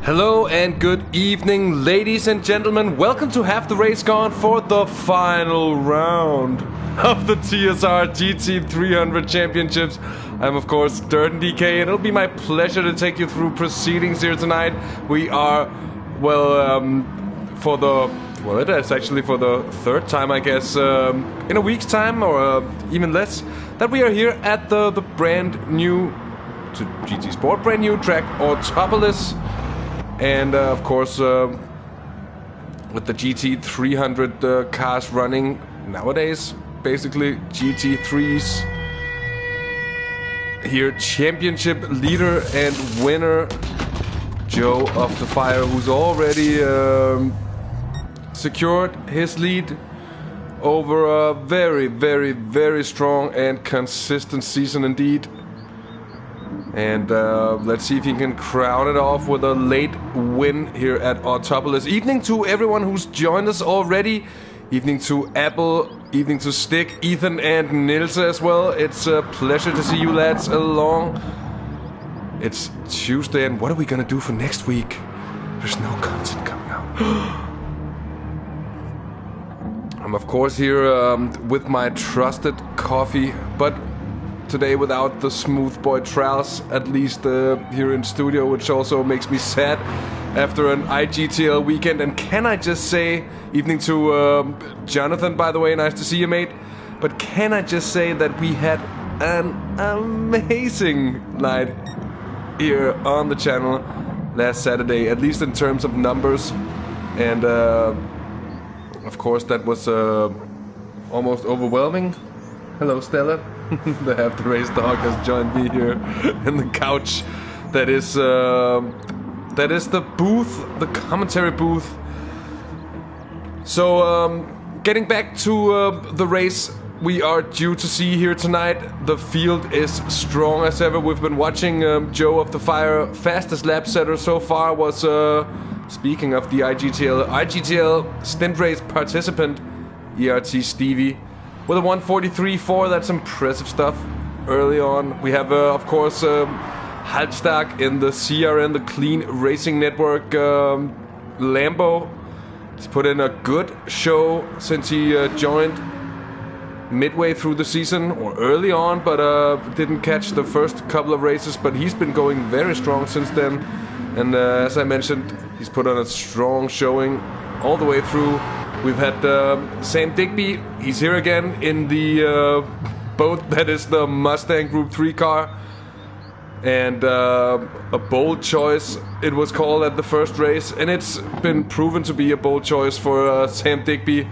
Hello and good evening, ladies and gentlemen. Welcome to Have the Race Gone for the final round of the TSR GT300 Championships. I'm, of course, DirtenDK, and it'll be my pleasure to take you through proceedings here tonight. We are, it is actually for the third time, I guess, in a week's time, or even less, that we are here at the brand new, to GT Sport, brand new track, Autopolis. And of course, with the GT300 cars running nowadays, basically GT3s. Here, championship leader and winner, Joe of the Fire, who's already secured his lead over a very, very, very strong and consistent season indeed. And let's see if he can crown it off with a late win here at Autopolis. Evening to everyone who's joined us already. Evening to Apple, evening to Stick, Ethan and Nils as well. It's a pleasure to see you lads along. It's Tuesday, and what are we gonna do for next week? There's no content coming out. I'm of course here with my trusted coffee, but today without the smooth boy Trouse, at least here in studio, which also makes me sad after an IGTL weekend. And can I just say, evening to Jonathan, by the way, nice to see you, mate. But can I just say that we had an amazing night here on the channel last Saturday, at least in terms of numbers. And of course that was almost overwhelming. Hello, Stella. The Have the Race dog has joined me here in the couch. That is the booth, the commentary booth. So, getting back to the race we are due to see here tonight. The field is strong as ever. We've been watching Joe of the Fire. Fastest lap setter so far was, speaking of the IGTL stint race participant, ERT Stevie, with a 1:43.4, that's impressive stuff early on. We have, of course, Halbstark in the CRN, the Clean Racing Network Lambo. He's put in a good show since he joined midway through the season, or early on, but didn't catch the first couple of races. But he's been going very strong since then. And as I mentioned, he's put on a strong showing all the way through. We've had Sam Digby. He's here again in the boat that is the Mustang Group 3 car. And a bold choice, it was called at the first race. And it's been proven to be a bold choice for Sam Digby,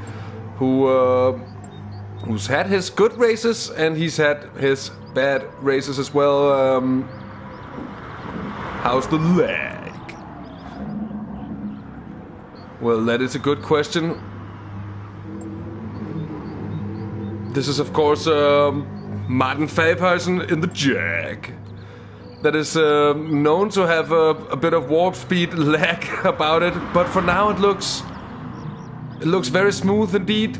who's had his good races and he's had his bad races as well. How's the leg? Well, that is a good question. This is, of course, Martin Fabhuisen in the Jag. That is known to have a bit of warp speed lag about it, but for now it looks very smooth indeed.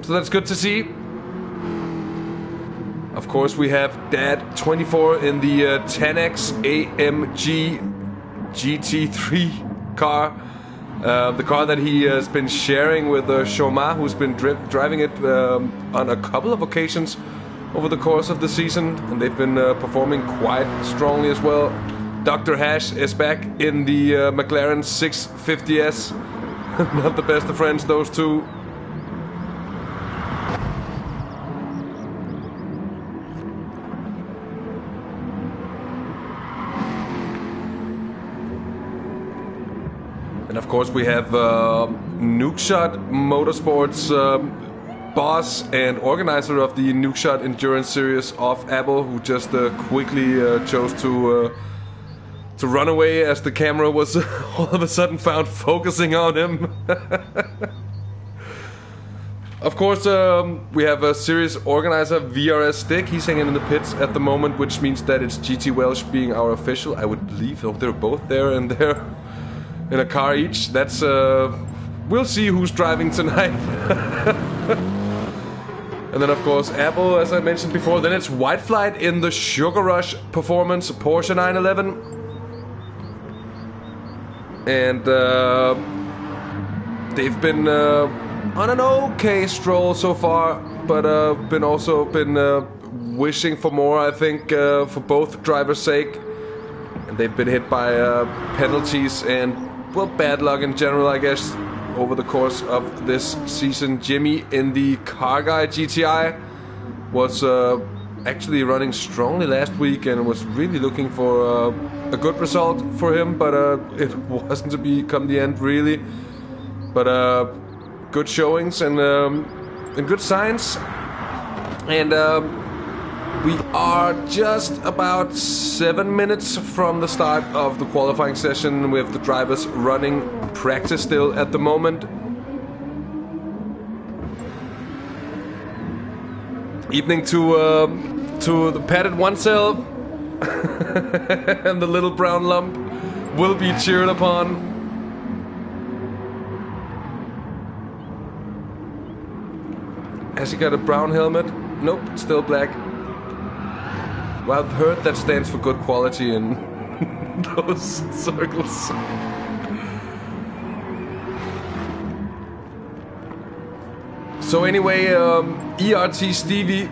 So that's good to see. Of course, we have Dad 24 in the 10X AMG GT3 car. The car that he has been sharing with Shoma, who's been driving it on a couple of occasions over the course of the season, and they've been performing quite strongly as well. Dr. Hash is back in the McLaren 650S. Not the best of friends, those two. And of course we have Nukeshot Motorsports boss and organizer of the Nukeshot Endurance Series of Apple, who just quickly chose to run away as the camera was all of a sudden found focusing on him. Of course, we have a series organizer, VRS Stick. He's hanging in the pits at the moment, which means that it's GT Welsh being our official. I would believe they're both there, and they're in a car each. That's we'll see who's driving tonight. And then of course Apple, as I mentioned before. Then it's White Flight in the Sugar Rush Performance Porsche 911. and they've been on an okay stroll so far, but been wishing for more, I think, for both drivers' sake. And they've been hit by penalties and, well, bad luck in general, I guess, over the course of this season. Jimmy in the Car Guy GTI was actually running strongly last week and was really looking for a good result for him, but it wasn't to become the end, really. But good showings and good signs. And we are just about 7 minutes from the start of the qualifying session, with the drivers running practice still at the moment. Evening to the padded one cell and the little brown lump will be cheered upon. Has he got a brown helmet? Nope, still black. Well, I've heard that stands for good quality in those circles. So anyway, ERT Stevie,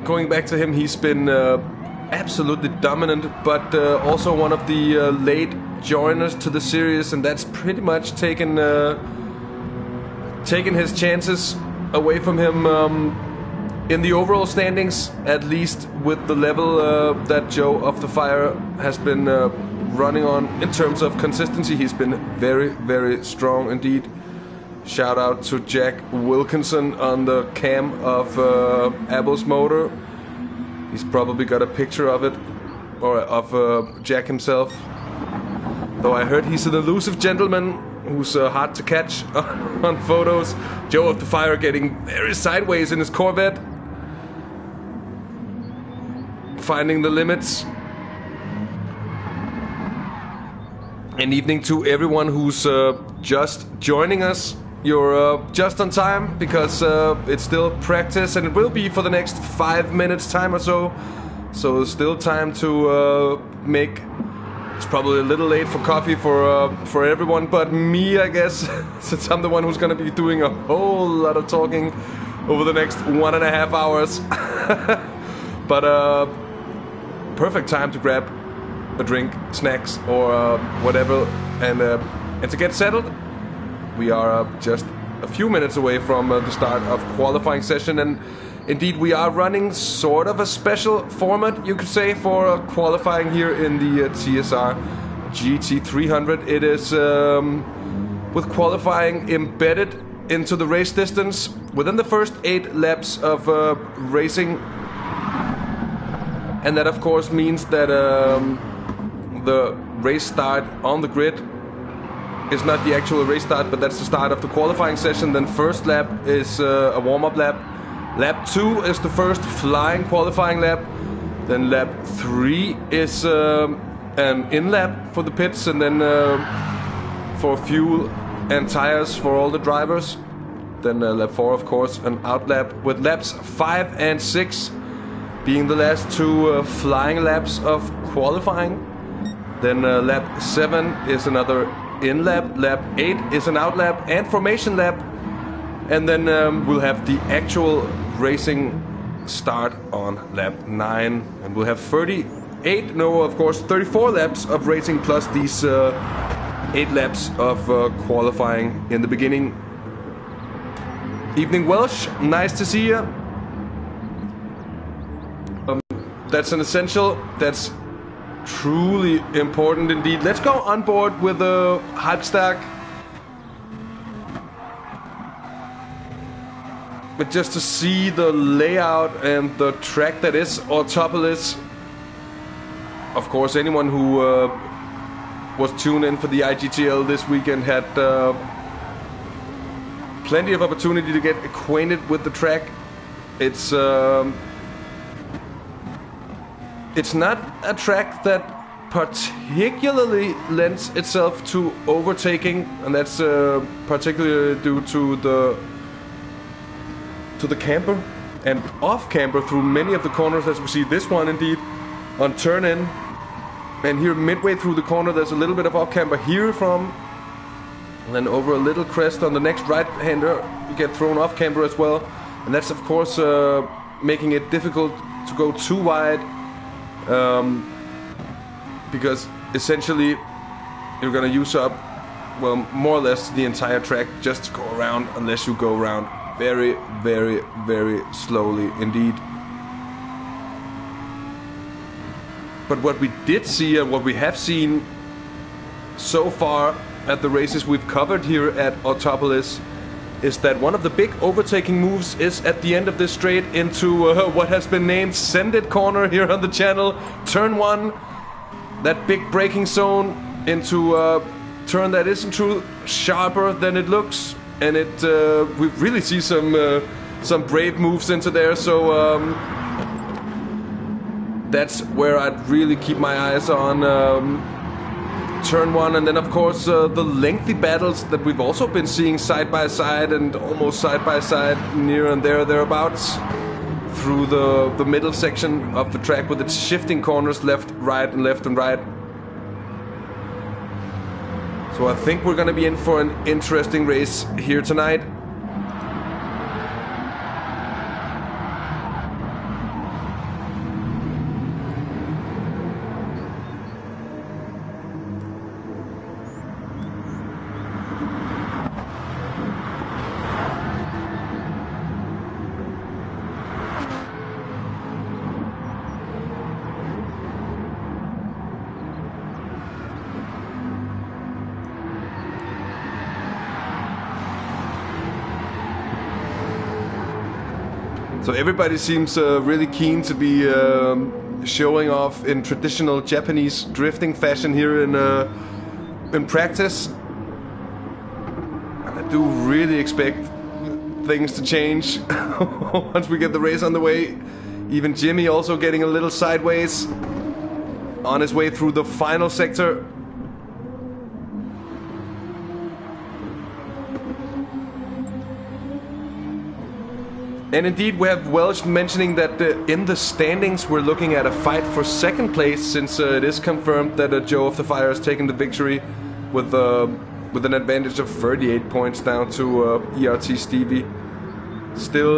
going back to him, he's been absolutely dominant, but also one of the late joiners to the series, and that's pretty much taken his chances away from him in the overall standings, at least with the level that Joe of the Fire has been running on. In terms of consistency, he's been very, very strong indeed. Shout out to Jack Wilkinson on the cam of Apple's motor. He's probably got a picture of it, or of Jack himself. Though I heard he's an elusive gentleman who's hard to catch on photos. Joe of the Fire getting very sideways in his Corvette, finding the limits. An evening to everyone who's just joining us. You're just on time, because it's still practice, and it will be for the next 5 minutes time or so. So there's still time to make. It's probably a little late for coffee for everyone but me, I guess, since I'm the one who's gonna be doing a whole lot of talking over the next 1.5 hours. But perfect time to grab a drink, snacks, or whatever, and to get settled. We are just a few minutes away from the start of qualifying session, and indeed we are running sort of a special format, you could say, for qualifying here in the TSR GT300. It is with qualifying embedded into the race distance within the first 8 laps of racing, and that of course means that the race start on the grid is not the actual race start, but that's the start of the qualifying session. Then first lap is a warm-up lap. Lap 2 is the first flying qualifying lap. Then lap 3 is an in-lap for the pits, and then for fuel and tires for all the drivers. Then lap 4, of course, an out lap, with laps 5 and 6 being the last 2 flying laps of qualifying. Then lap 7 is another in-lap, lap 8 is an out-lap and formation lap, and then we'll have the actual racing start on lap 9, and we'll have 34 laps of racing, plus these 8 laps of qualifying in the beginning. Evening Welsh, nice to see you. That's an essential, that's truly important indeed. Let's go on board with the Halbstag. But just to see the layout and the track that is Autopolis. Of course, anyone who was tuned in for the IGTL this weekend had plenty of opportunity to get acquainted with the track. It's not a track that particularly lends itself to overtaking, and that's particularly due to the camber and off camber through many of the corners, as we see this one indeed on turn in. And here midway through the corner there's a little bit of off camber here from And then over a little crest on the next right-hander, you get thrown off camber as well. And that's of course making it difficult to go too wide. Because essentially you're gonna use up, well, more or less the entire track just to go around, unless you go around very, very, very slowly indeed. But what we did see and what we have seen so far at the races we've covered here at Autopolis is that one of the big overtaking moves is at the end of this straight into what has been named Send It Corner here on the channel. Turn 1, that big braking zone into a turn that isn't true sharper than it looks, and it we really see some brave moves into there. So that's where I'd really keep my eyes on. Turn 1, and then of course the lengthy battles that we've also been seeing side by side and almost side by side, near and thereabouts, through the middle section of the track with its shifting corners left, right, and left and right. So I think we're gonna be in for an interesting race here tonight. So everybody seems really keen to be showing off in traditional Japanese drifting fashion here in practice. And I do really expect things to change once we get the race on the way. Even Jimmy also getting a little sideways on his way through the final sector. And indeed, we have Welsh mentioning that in the standings we're looking at a fight for second place, since it is confirmed that Joe of the Fire has taken the victory with an advantage of 38 points down to ERT Stevie. Still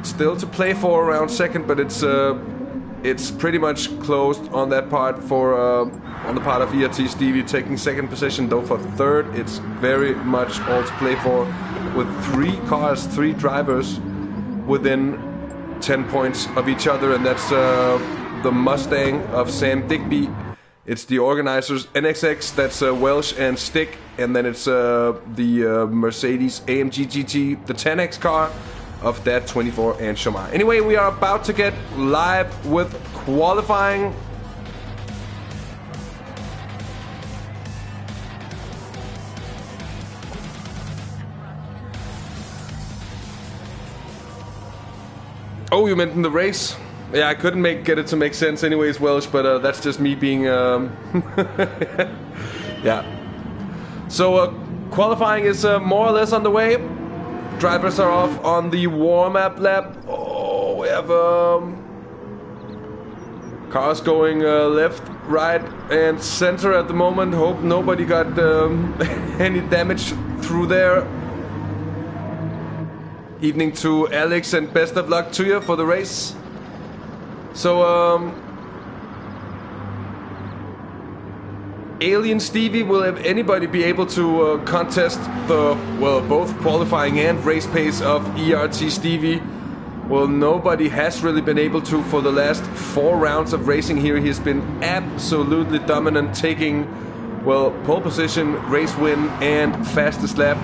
to play for around second, but it's pretty much closed on that part for on the part of ERT Stevie taking second position. Though for third, it's very much all to play for, with 3 cars, 3 drivers within 10 points of each other, and that's the Mustang of Sam Digby. It's the organizers NXX, that's Welsh and Stick, and then it's the Mercedes AMG GT, the 10X car of that 24 and Shamar. Anyway, we are about to get live with qualifying. Oh, you meant in the race? Yeah, I couldn't get it to make sense anyways, Welsh, but that's just me being... yeah. So, qualifying is more or less on the way. Drivers are off on the warm-up lap. Oh, we have cars going left, right, and center at the moment. Hope nobody got any damage through there. Evening to Alex, and best of luck to you for the race. So, Alien Stevie, will anybody be able to contest the, well, both qualifying and race pace of ERT Stevie? Well, nobody has really been able to for the last 4 rounds of racing here. He's been absolutely dominant, taking, well, pole position, race win, and fastest lap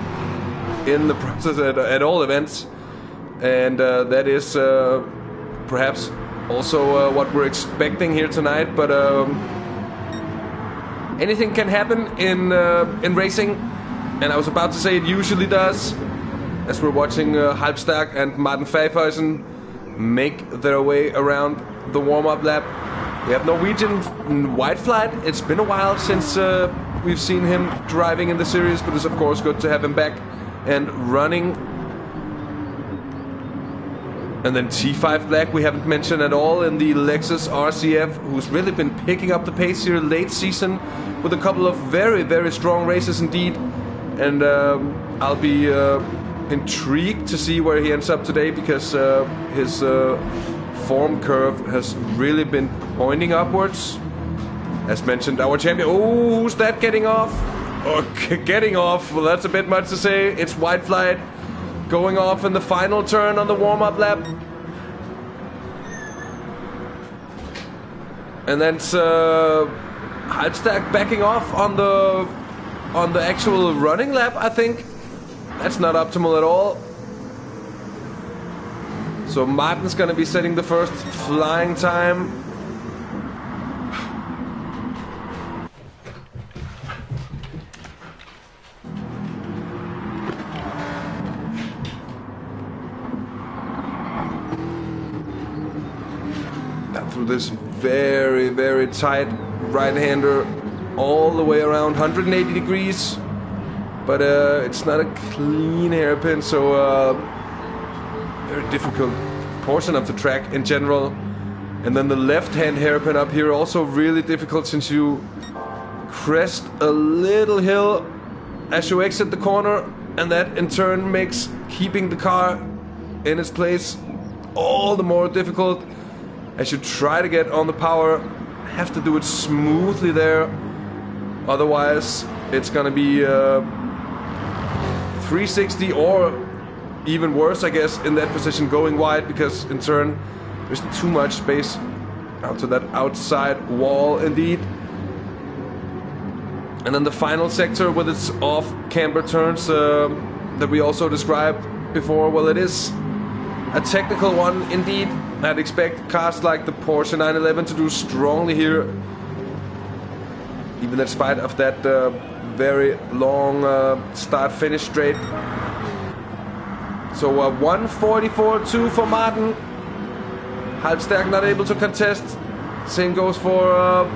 in the process at all events. And that is perhaps also what we're expecting here tonight, but anything can happen in racing, and I was about to say it usually does, as we're watching Halbstark and Martin Pfeiffersen make their way around the warm-up lap. We have Norwegian White Flight. It's been a while since we've seen him driving in the series, but it's of course good to have him back and running. And then T5 Black we haven't mentioned at all in the Lexus RCF, who's really been picking up the pace here late season with a couple of very, very strong races indeed. And I'll be intrigued to see where he ends up today, because his form curve has really been pointing upwards. As mentioned, our champion... Oh, who's that getting off? Oh, getting off. Well, that's a bit much to say. It's White Flight going off in the final turn on the warm-up lap. And then Halbstag backing off on the actual running lap, I think. That's not optimal at all. So Martin's gonna be setting the first flying time. Through this very, very tight right-hander all the way around 180 degrees, but it's not a clean hairpin, so very difficult portion of the track in general. And then the left-hand hairpin up here also really difficult, since you crest a little hill as you exit the corner, and that in turn makes keeping the car in its place all the more difficult. As you try to get on the power, have to do it smoothly there. Otherwise, it's gonna be 360 or even worse, I guess, in that position, going wide, because in turn, there's too much space out to that outside wall indeed. And then the final sector with its off-camber turns that we also described before, well, it is a technical one indeed. I'd expect cars like the Porsche 911 to do strongly here, even in spite of that very long start-finish straight. So 1:44.2 for Martin. Halbstag not able to contest. Same goes for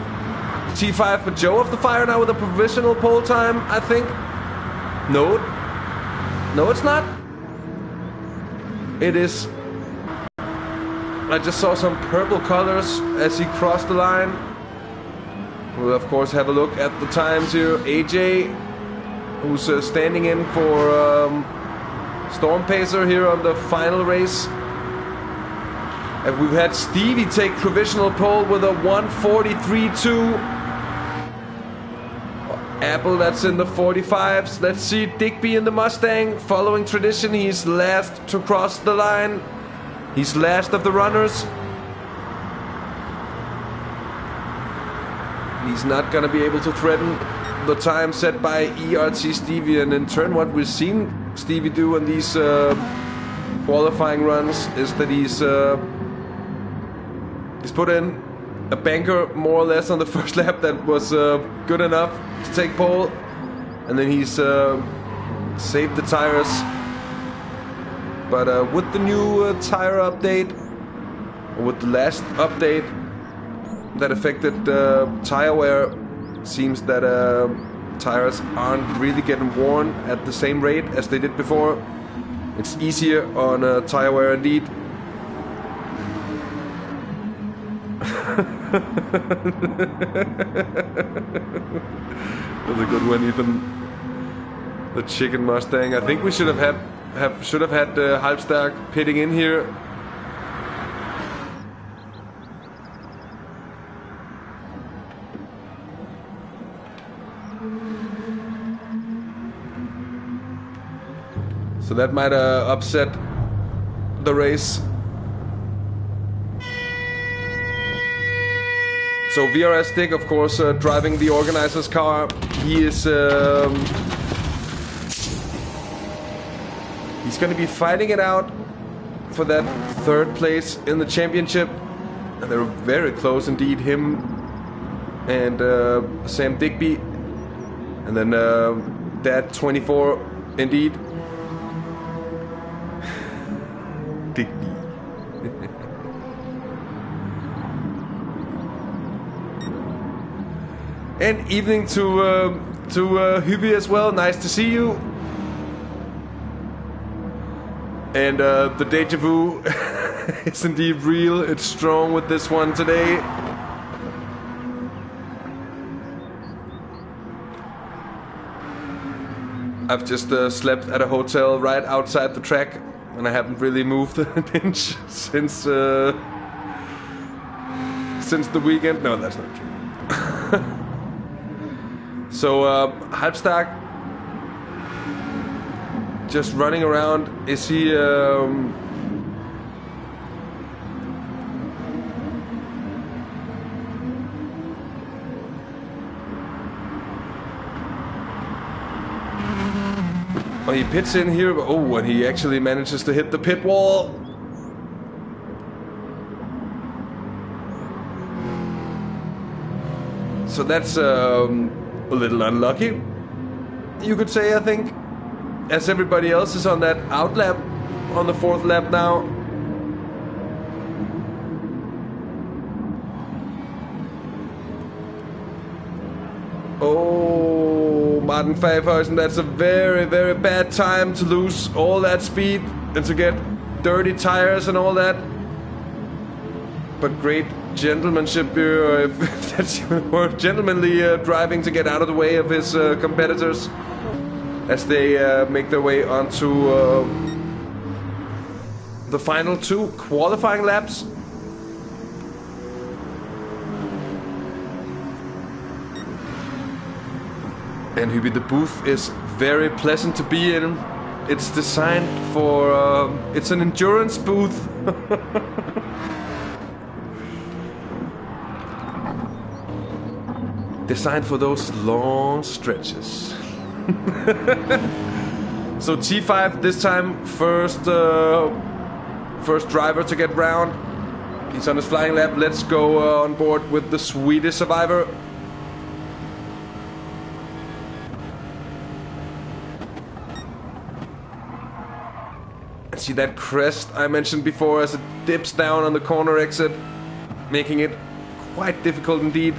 T5, but Joe of the Fire now with a provisional pole time, I think. No, it's not. It is. I just saw some purple colors as he crossed the line. We'll of course have a look at the times here. AJ, who's standing in for Storm Pacer here on the final race. And we've had Stevie take provisional pole with a 1:43.2. Apple, that's in the 45s. Let's see Digby in the Mustang. Following tradition, he's last to cross the line. He's last of the runners. He's not gonna be able to threaten the time set by ERT Stevie. And in turn, what we've seen Stevie do in these qualifying runs is that he's put in a banker more or less on the first lap that was good enough to take pole, and then he's saved the tires. But with the new tire update, or with the last update that affected tire wear, seems that tires aren't really getting worn at the same rate as they did before. It's easier on tire wear indeed. That's a good one, Ethan. The chicken Mustang. I think we should have had Halbstag pitting in here. So that might upset the race. So VRS Dick, of course, driving the organizer's car. He is he's going to be fighting it out for that third place in the championship. And they're very close indeed, him and Sam Digby. And then Dad 24 indeed. Digby. And evening to Hubie as well. Nice to see you. And the deja vu is indeed real. It's strong with this one today. I've just slept at a hotel right outside the track, and I haven't really moved an inch since the weekend. No, that's not true. So Halbstag just running around. Is he? Oh, he pits in here. Oh, and he actually manages to hit the pit wall. So that's a little unlucky, you could say, I think. As everybody else is on that out lap, on the 4th lap now. Oh, Martin Pfeiffersen, that's a very, very bad time to lose all that speed and to get dirty tires and all that. But great gentlemanship here, if that's even word, gentlemanly driving to get out of the way of his competitors as they make their way onto the final 2 qualifying laps. And Hyby, the booth is very pleasant to be in. It's designed for... it's an endurance booth. Designed for those long stretches. So T5 this time, first driver to get round. He's on his flying lap. Let's go on board with the Swedish survivor. And see that crest I mentioned before as it dips down on the corner exit, making it quite difficult indeed.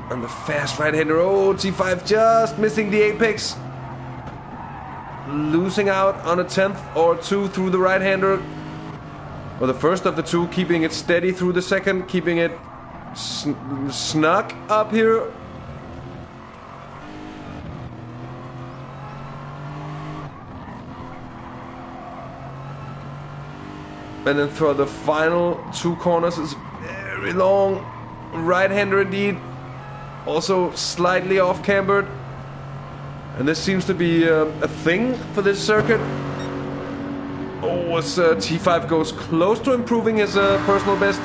And the fast right-hander, oh, T5 just missing the apex. Losing out on a 10th or 2 through the right-hander. Or the first of the 2, keeping it steady through the second, keeping it snug up here. And then for the final 2 corners, it's very long right-hander indeed. Also slightly off-cambered. And this seems to be a thing for this circuit. Oh, as T5 goes close to improving his personal best,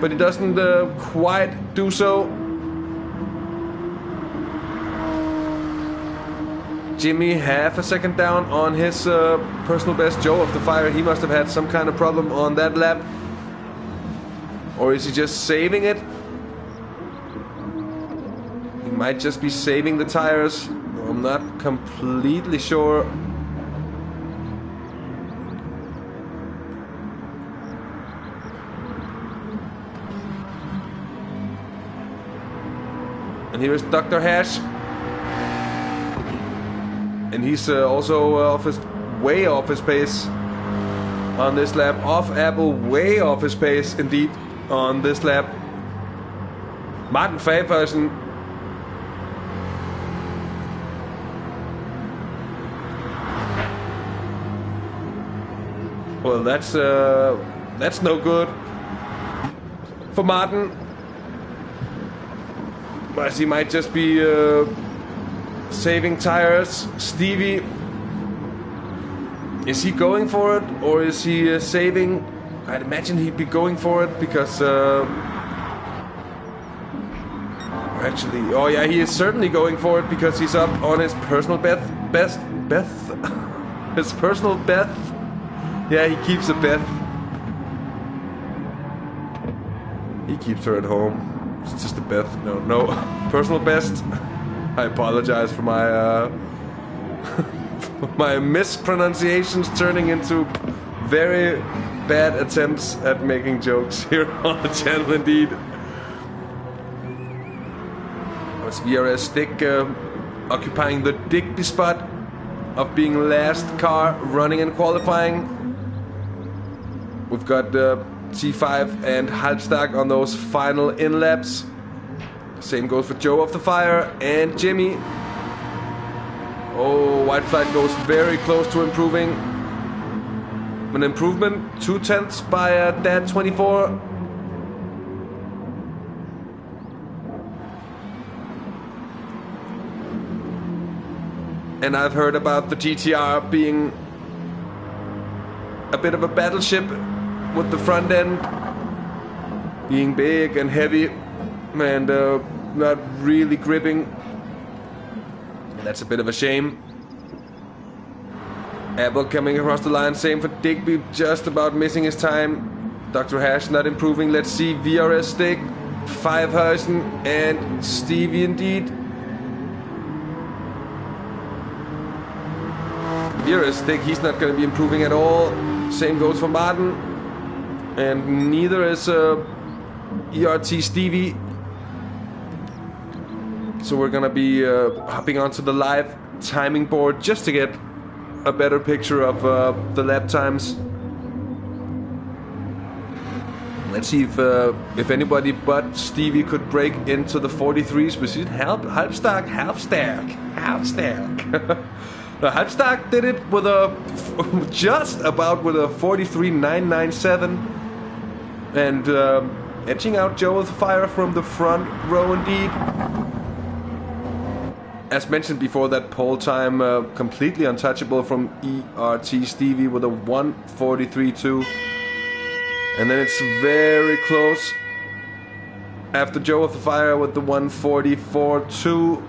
but he doesn't quite do so. Jimmy half a second down on his personal best. Joe of the Fire, he must have had some kind of problem on that lap. Or is he just saving it? Might just be saving the tires. I'm not completely sure. And here is Dr. Hash. And he's also way off his pace on this lap. Off Apple, way off his pace indeed on this lap. Martin Pfeiffersen. Well, that's no good for Martin. But he might just be saving tires. Stevie, is he going for it, or is he saving? I'd imagine he'd be going for it because actually, oh yeah, he is certainly going for it because he's up on his personal best. His personal best. Yeah, he keeps a bet. He keeps her at home. It's just a bet. No, personal best. I apologize for my my mispronunciations turning into very bad attempts at making jokes here on the channel indeed. It's VRS Stick occupying the Digby spot of being last car running in qualifying. We've got T5 and Halbstag on those final in laps. Same goes for Joe of the Fire and Jimmy. Oh, white flag goes very close to improving. An improvement, 0.2 by Dad24. And I've heard about the GTR being a bit of a battleship with the front end being big and heavy and not really gripping. That's a bit of a shame. Apple coming across the line, same for Digby, just about missing his time. Dr. Hash not improving. Let's see VRS Stick, Fivehuizen and Stevie indeed. VRS Stick, he's not going to be improving at all. Same goes for Martin. And neither is ERT Stevie. So we're going to be hopping onto the live timing board just to get a better picture of the lap times. Let's see if anybody but Stevie could break into the 43s. We see Halbstag. Halbstag did it with just about with a 43.997 and edging out Joe of the Fire from the front row indeed. As mentioned before, that pole time completely untouchable from ERT Stevie with a 1:43.2. And then it's very close after Joe of the Fire with the 1:44.2.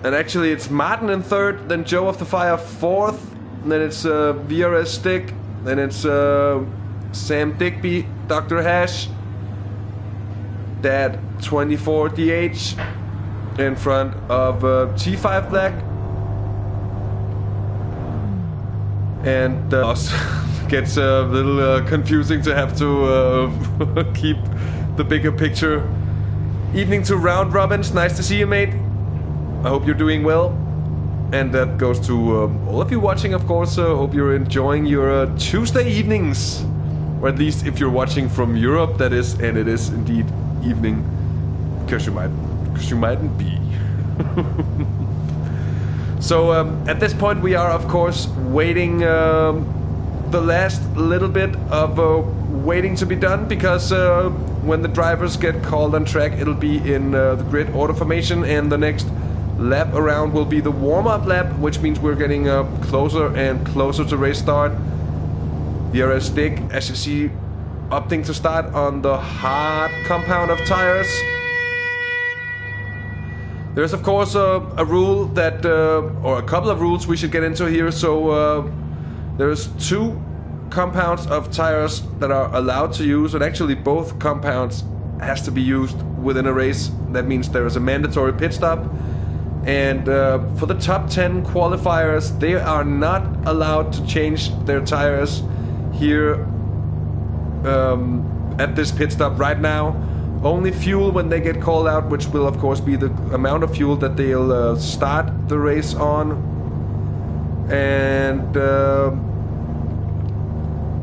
And actually it's Martin in third, then Joe of the Fire fourth, and then it's VRS Stick, then it's Sam Digby, Dr. Hash, Dad 24 DH in front of T5 Black. And gets a little confusing to have to keep the bigger picture. Evening to Round Robins, nice to see you, mate. I hope you're doing well. And that goes to all of you watching, of course. Hope you're enjoying your Tuesday evenings. Or at least if you're watching from Europe, that is, and it is indeed evening. Because you mightn't be. So at this point we are, of course, waiting the last little bit of waiting to be done, because when the drivers get called on track, it'll be in the grid order formation, and the next lap around will be the warm-up lap, which means we're getting closer and closer to race start. VRS Stick, as you see, opting to start on the hard compound of tires. There's of course a rule that, or a couple of rules we should get into here. So there's 2 compounds of tires that are allowed to use, and actually both compounds has to be used within a race. That means there is a mandatory pit stop. And for the top 10 qualifiers, they are not allowed to change their tires here at this pit stop right now. Only fuel when they get called out, which will of course be the amount of fuel that they'll start the race on. And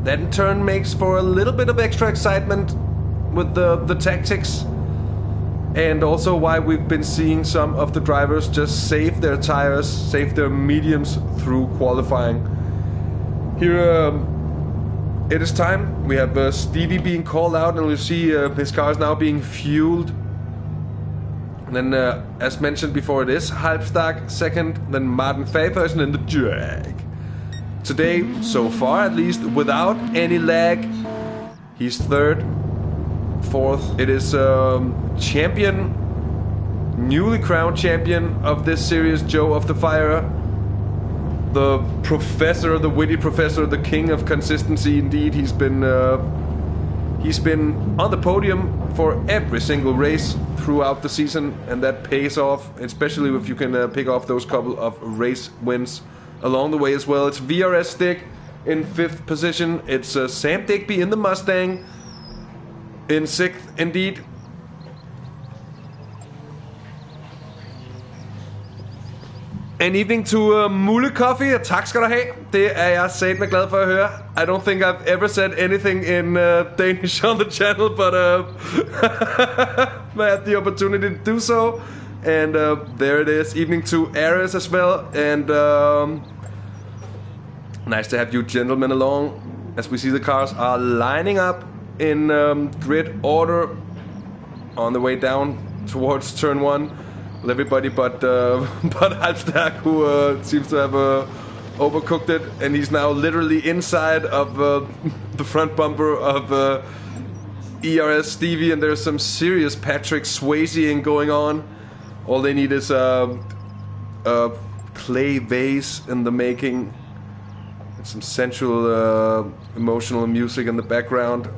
that in turn makes for a little bit of extra excitement with the tactics. And also why we've been seeing some of the drivers just save their tires, save their mediums through qualifying. Here it is time. We have Stevie being called out, and we see his car is now being fueled. And then, as mentioned before, it is Halbstag second, then Martin Fivehuizen in the Jag. Today, so far at least, without any lag, he's third. Fourth, it is champion, newly crowned champion of this series, Joe of the Fire. The professor, the witty professor, the king of consistency indeed. He's been on the podium for every single race throughout the season, and that pays off, especially if you can pick off those couple of race wins along the way as well. It's VRS Stick in 5th position. It's Sam Digby in the Mustang in 6th indeed. En evening to Mule Coffee, og tak skal du have. Det er jeg satme glad for at høre. I don't think I've ever said anything in Danish on the channel, but I had the opportunity to do so. And there it is. Evening to Ares as well. And nice to have you gentlemen along. As we see, the cars are lining up in grid order on the way down towards turn 1. Everybody but Halfstack, who seems to have overcooked it, and he's now literally inside of the front bumper of ERS Stevie, and there's some serious Patrick Swayzeing going on. All they need is a clay vase in the making, and some sensual emotional music in the background.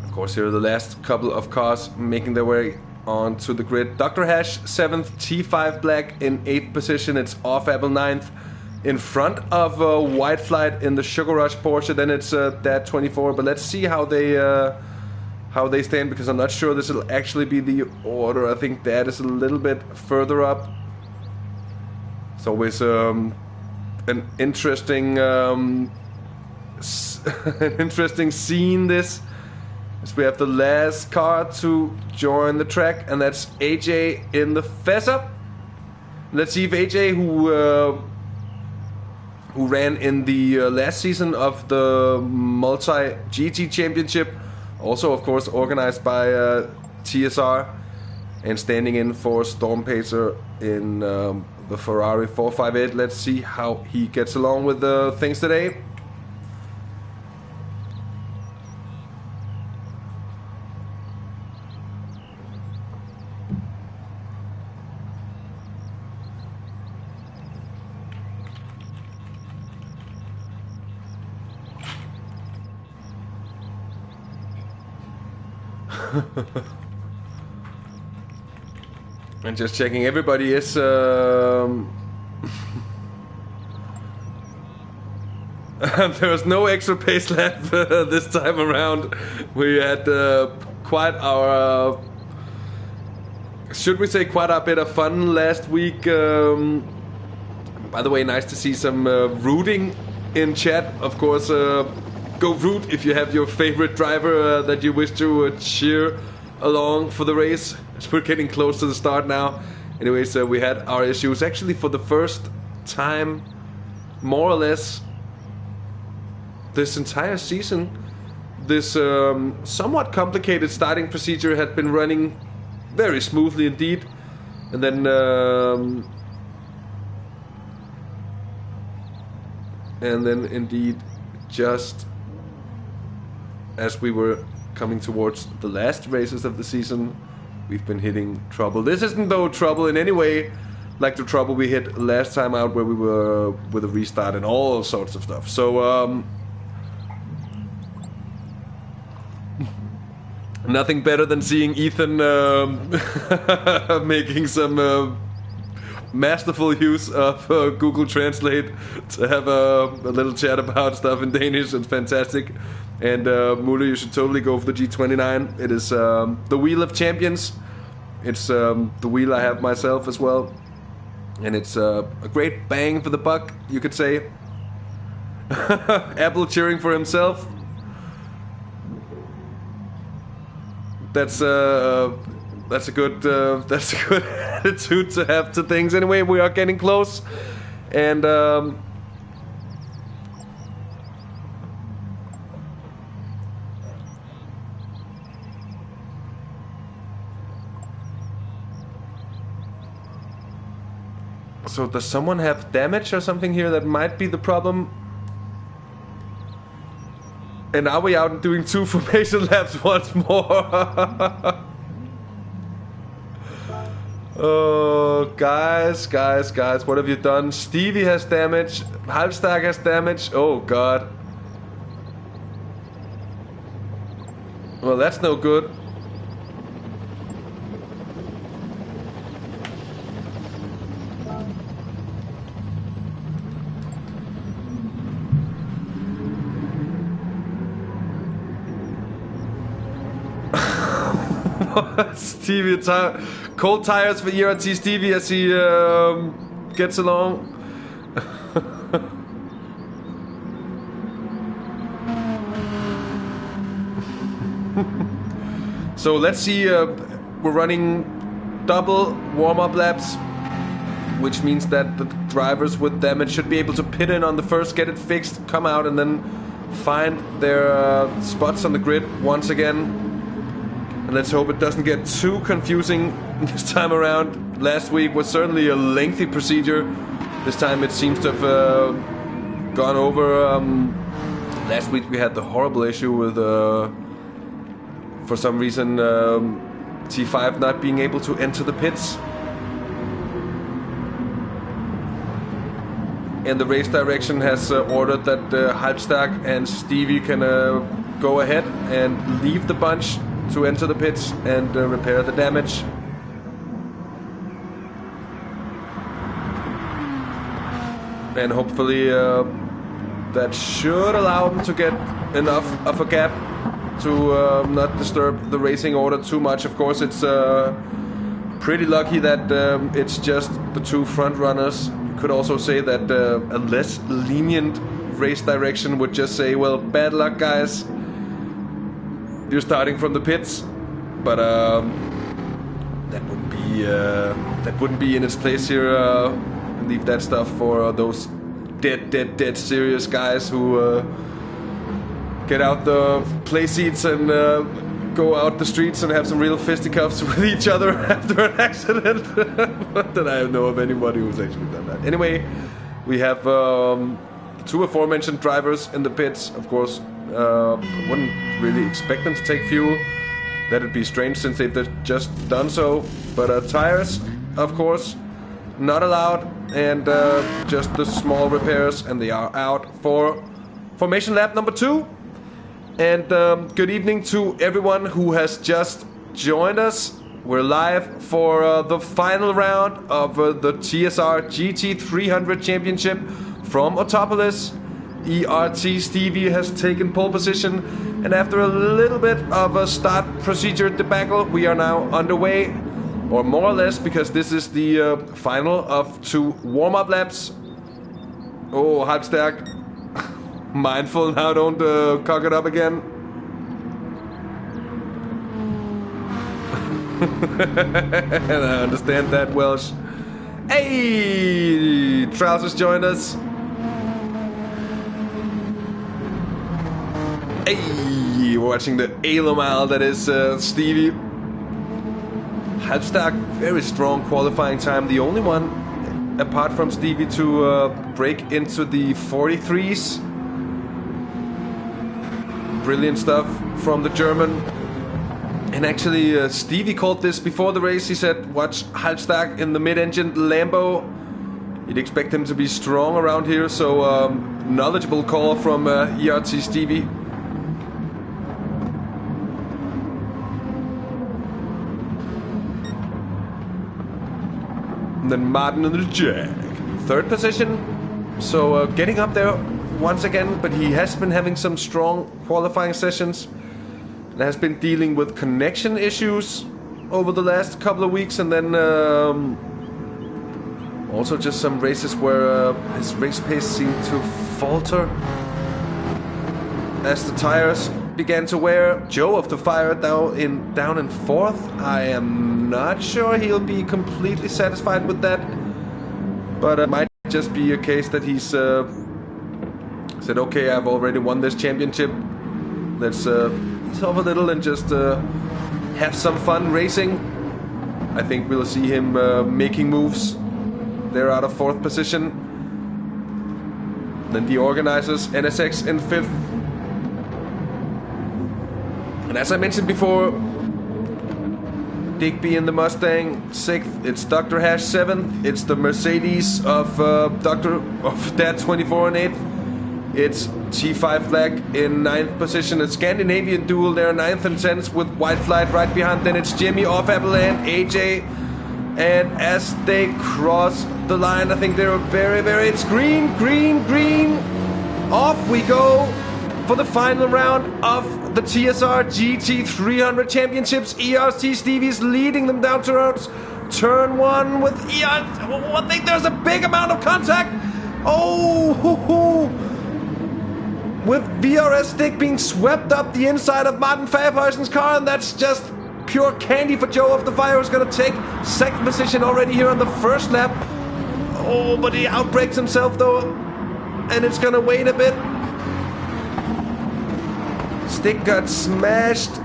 Of course, here are the last couple of cars making their way onto the grid. Dr. Hash, 7th, T5 Black in 8th position. It's Off Apple 9th. In front of White Flight in the Sugar Rush Porsche. Then it's Dad 24. But let's see how they stand, because I'm not sure this will actually be the order. I think Dad is a little bit further up. It's always an interesting an interesting scene, this. As we have the last car to join the track, and that's AJ in the Fezzer. Let's see if AJ, who ran in the last season of the Multi GT Championship, also of course organized by TSR, and standing in for Storm Pacer in the Ferrari 458. Let's see how he gets along with things today. And just checking, everybody is there was no extra pace lap this time around. We had quite our should we say quite a bit of fun last week. By the way, nice to see some rooting in chat. Of course, go root if you have your favorite driver that you wish to cheer along for the race. As we're getting close to the start now. Anyways, we had our issues actually for the first time, more or less, this entire season. This somewhat complicated starting procedure had been running very smoothly indeed, and then indeed, just as we were coming towards the last races of the season, we've been hitting trouble. This isn't though trouble in any way like the trouble we hit last time out, where we were with a restart and all sorts of stuff. So nothing better than seeing Ethan making some masterful use of Google Translate to have a little chat about stuff in Danish. It's fantastic. And Mule, you should totally go for the G29. It is the wheel of champions. It's the wheel I have myself as well. And it's a great bang for the buck, you could say. Apple cheering for himself. That's a good attitude to have to things. Anyway, we are getting close, and so does someone have damage or something here? That might be the problem. And are we out and doing 2 formation laps once more? Oh, guys, what have you done? Stevie has damage. Halfstack has damage. Oh, God. Well, that's no good. Stevie, cold tires for ERT Stevie as he gets along. So let's see, we're running double warm-up laps, which means that the drivers with damage should be able to pit in on the first, get it fixed, come out, and then find their spots on the grid once again. And let's hope it doesn't get too confusing this time around. Last week was certainly a lengthy procedure. This time it seems to have gone over. Last week we had the horrible issue with, for some reason, T5 not being able to enter the pits. And the race direction has ordered that Halbstag and Stevie can go ahead and leave the bunch to enter the pits and repair the damage. And hopefully that should allow them to get enough of a gap to not disturb the racing order too much. Of course, it's pretty lucky that it's just the two front runners. You could also say that a less lenient race direction would just say, well, bad luck, guys. You're starting from the pits, but that wouldn't be in its place here. Leave that stuff for those dead serious guys who get out the play seats and go out the streets and have some real fisticuffs with each other after an accident. Not that I know of anybody who's actually done that. Anyway, we have two aforementioned drivers in the pits. Of course, wouldn't really expect them to take fuel. That'd be strange since they've just done so. But tires, of course, not allowed, and just the small repairs, and they are out for formation lap number 2. And good evening to everyone who has just joined us. We're live for the final round of the TSR GT300 Championship from Autopolis. ERT Stevie has taken pole position, and after a little bit of a start procedure debacle, we are now underway, or more or less, because this is the final of 2 warm-up laps. Oh, Halbstag. Mindful now, don't cock it up again. And I understand that, Welsh. Hey! Trousers joined us. Hey! We're watching the Alomile that is Stevie. Halbstag, very strong qualifying time. The only one, apart from Stevie, to break into the 43s. Brilliant stuff from the German. And actually, Stevie called this before the race. He said, watch Halbstag in the mid-engine Lambo. You'd expect him to be strong around here, so knowledgeable call from ERT Stevie. And then Martin in the Jag. 3rd position, so getting up there once again, but he has been having some strong qualifying sessions and has been dealing with connection issues over the last couple of weeks, and then also just some races where his race pace seemed to falter as the tires began to wear. Joe of the Fire down in 4th. I am not sure he'll be completely satisfied with that, but it might just be a case that he's said, okay, I've already won this championship. Let's ease off a little and just have some fun racing. I think we'll see him making moves. They're out of 4th position. Then the organizers, NSX in 5th. And as I mentioned before, Digby in the Mustang 6th. It's Dr. Hash 7th. It's the Mercedes of Dad 24 and 8th. It's T5 Flag in 9th position. It's Scandinavian Duel. They're 9th and 10th with White Flight right behind. Then it's Jimmy off Apple and AJ. And as they cross the line, I think they're very, it's green. Off we go. for the final round of the TSR GT300 Championships. ERC Stevie's leading them down to turn 1 with I think there's a big amount of contact. Oh, with VRS Stick being swept up the inside of Martin Fairperson's car, and that's just pure candy for Joe of the Fire, who's going to take second position already here on the first lap. Oh, but he outbrakes himself though, and it's going to wait a bit. Stick got smashed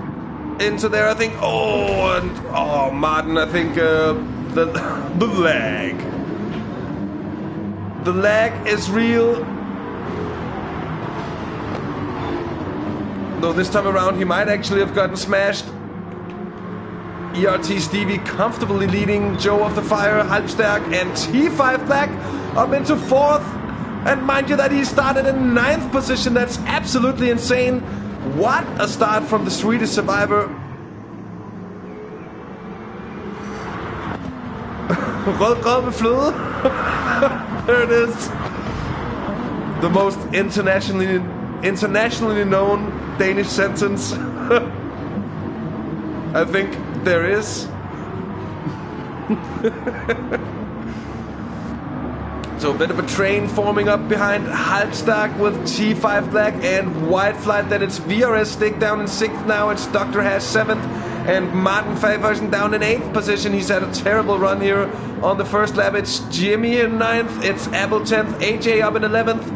into there, I think. Oh, Martin, I think the lag. The lag is real. Though this time around he might actually have gotten smashed. ERT Stevie comfortably leading Joe of the Fire, Halbstärk, and T5 Black up into 4th. And mind you that he started in 9th position. That's absolutely insane. What a start from the Swedish survivor. Rød med fløde. There it is. The most internationally known Danish sentence I think there is. So a bit of a train forming up behind Halbstärk with T5 Black and White Flight. Then it's VRS Stick down in 6th now. It's Dr. Hash 7th and Martin Fairperson down in 8th position. He's had a terrible run here on the first lap. It's Jimmy in 9th. It's Abel 10th. AJ up in 11th.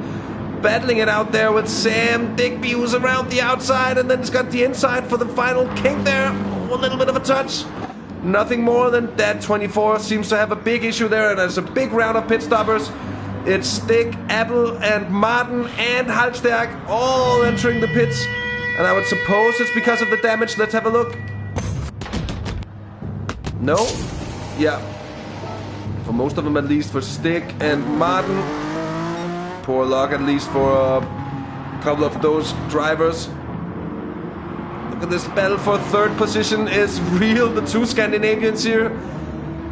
Battling it out there with Sam Digby, who's around the outside. And then it's got the inside for the final kink there. Oh, a little bit of a touch. Nothing more than that. 24 seems to have a big issue there, and there's a big round of pit stoppers. It's Stick, Apple, and Martin, and Halbstärk all entering the pits. And I would suppose it's because of the damage. Let's have a look. No? Yeah. For most of them at least. For Stick and Martin. Poor luck at least for a couple of those drivers. This battle for 3rd position is real. The two Scandinavians here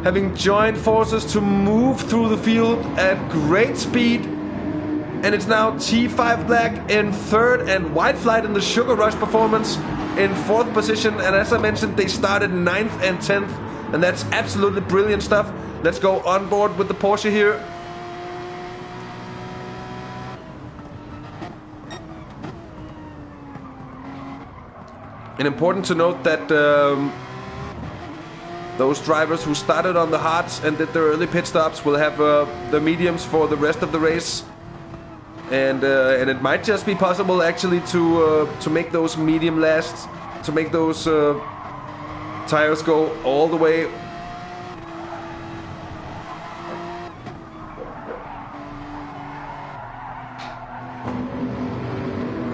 having joined forces to move through the field at great speed. And it's now T5 Black in 3rd and White Flight in the Sugar Rush performance in 4th position. And as I mentioned, they started 9th and 10th. And that's absolutely brilliant stuff. Let's go on board with the Porsche here. And important to note that those drivers who started on the hards and did their early pit stops will have the mediums for the rest of the race, and it might just be possible actually to make those medium last, to make those tires go all the way.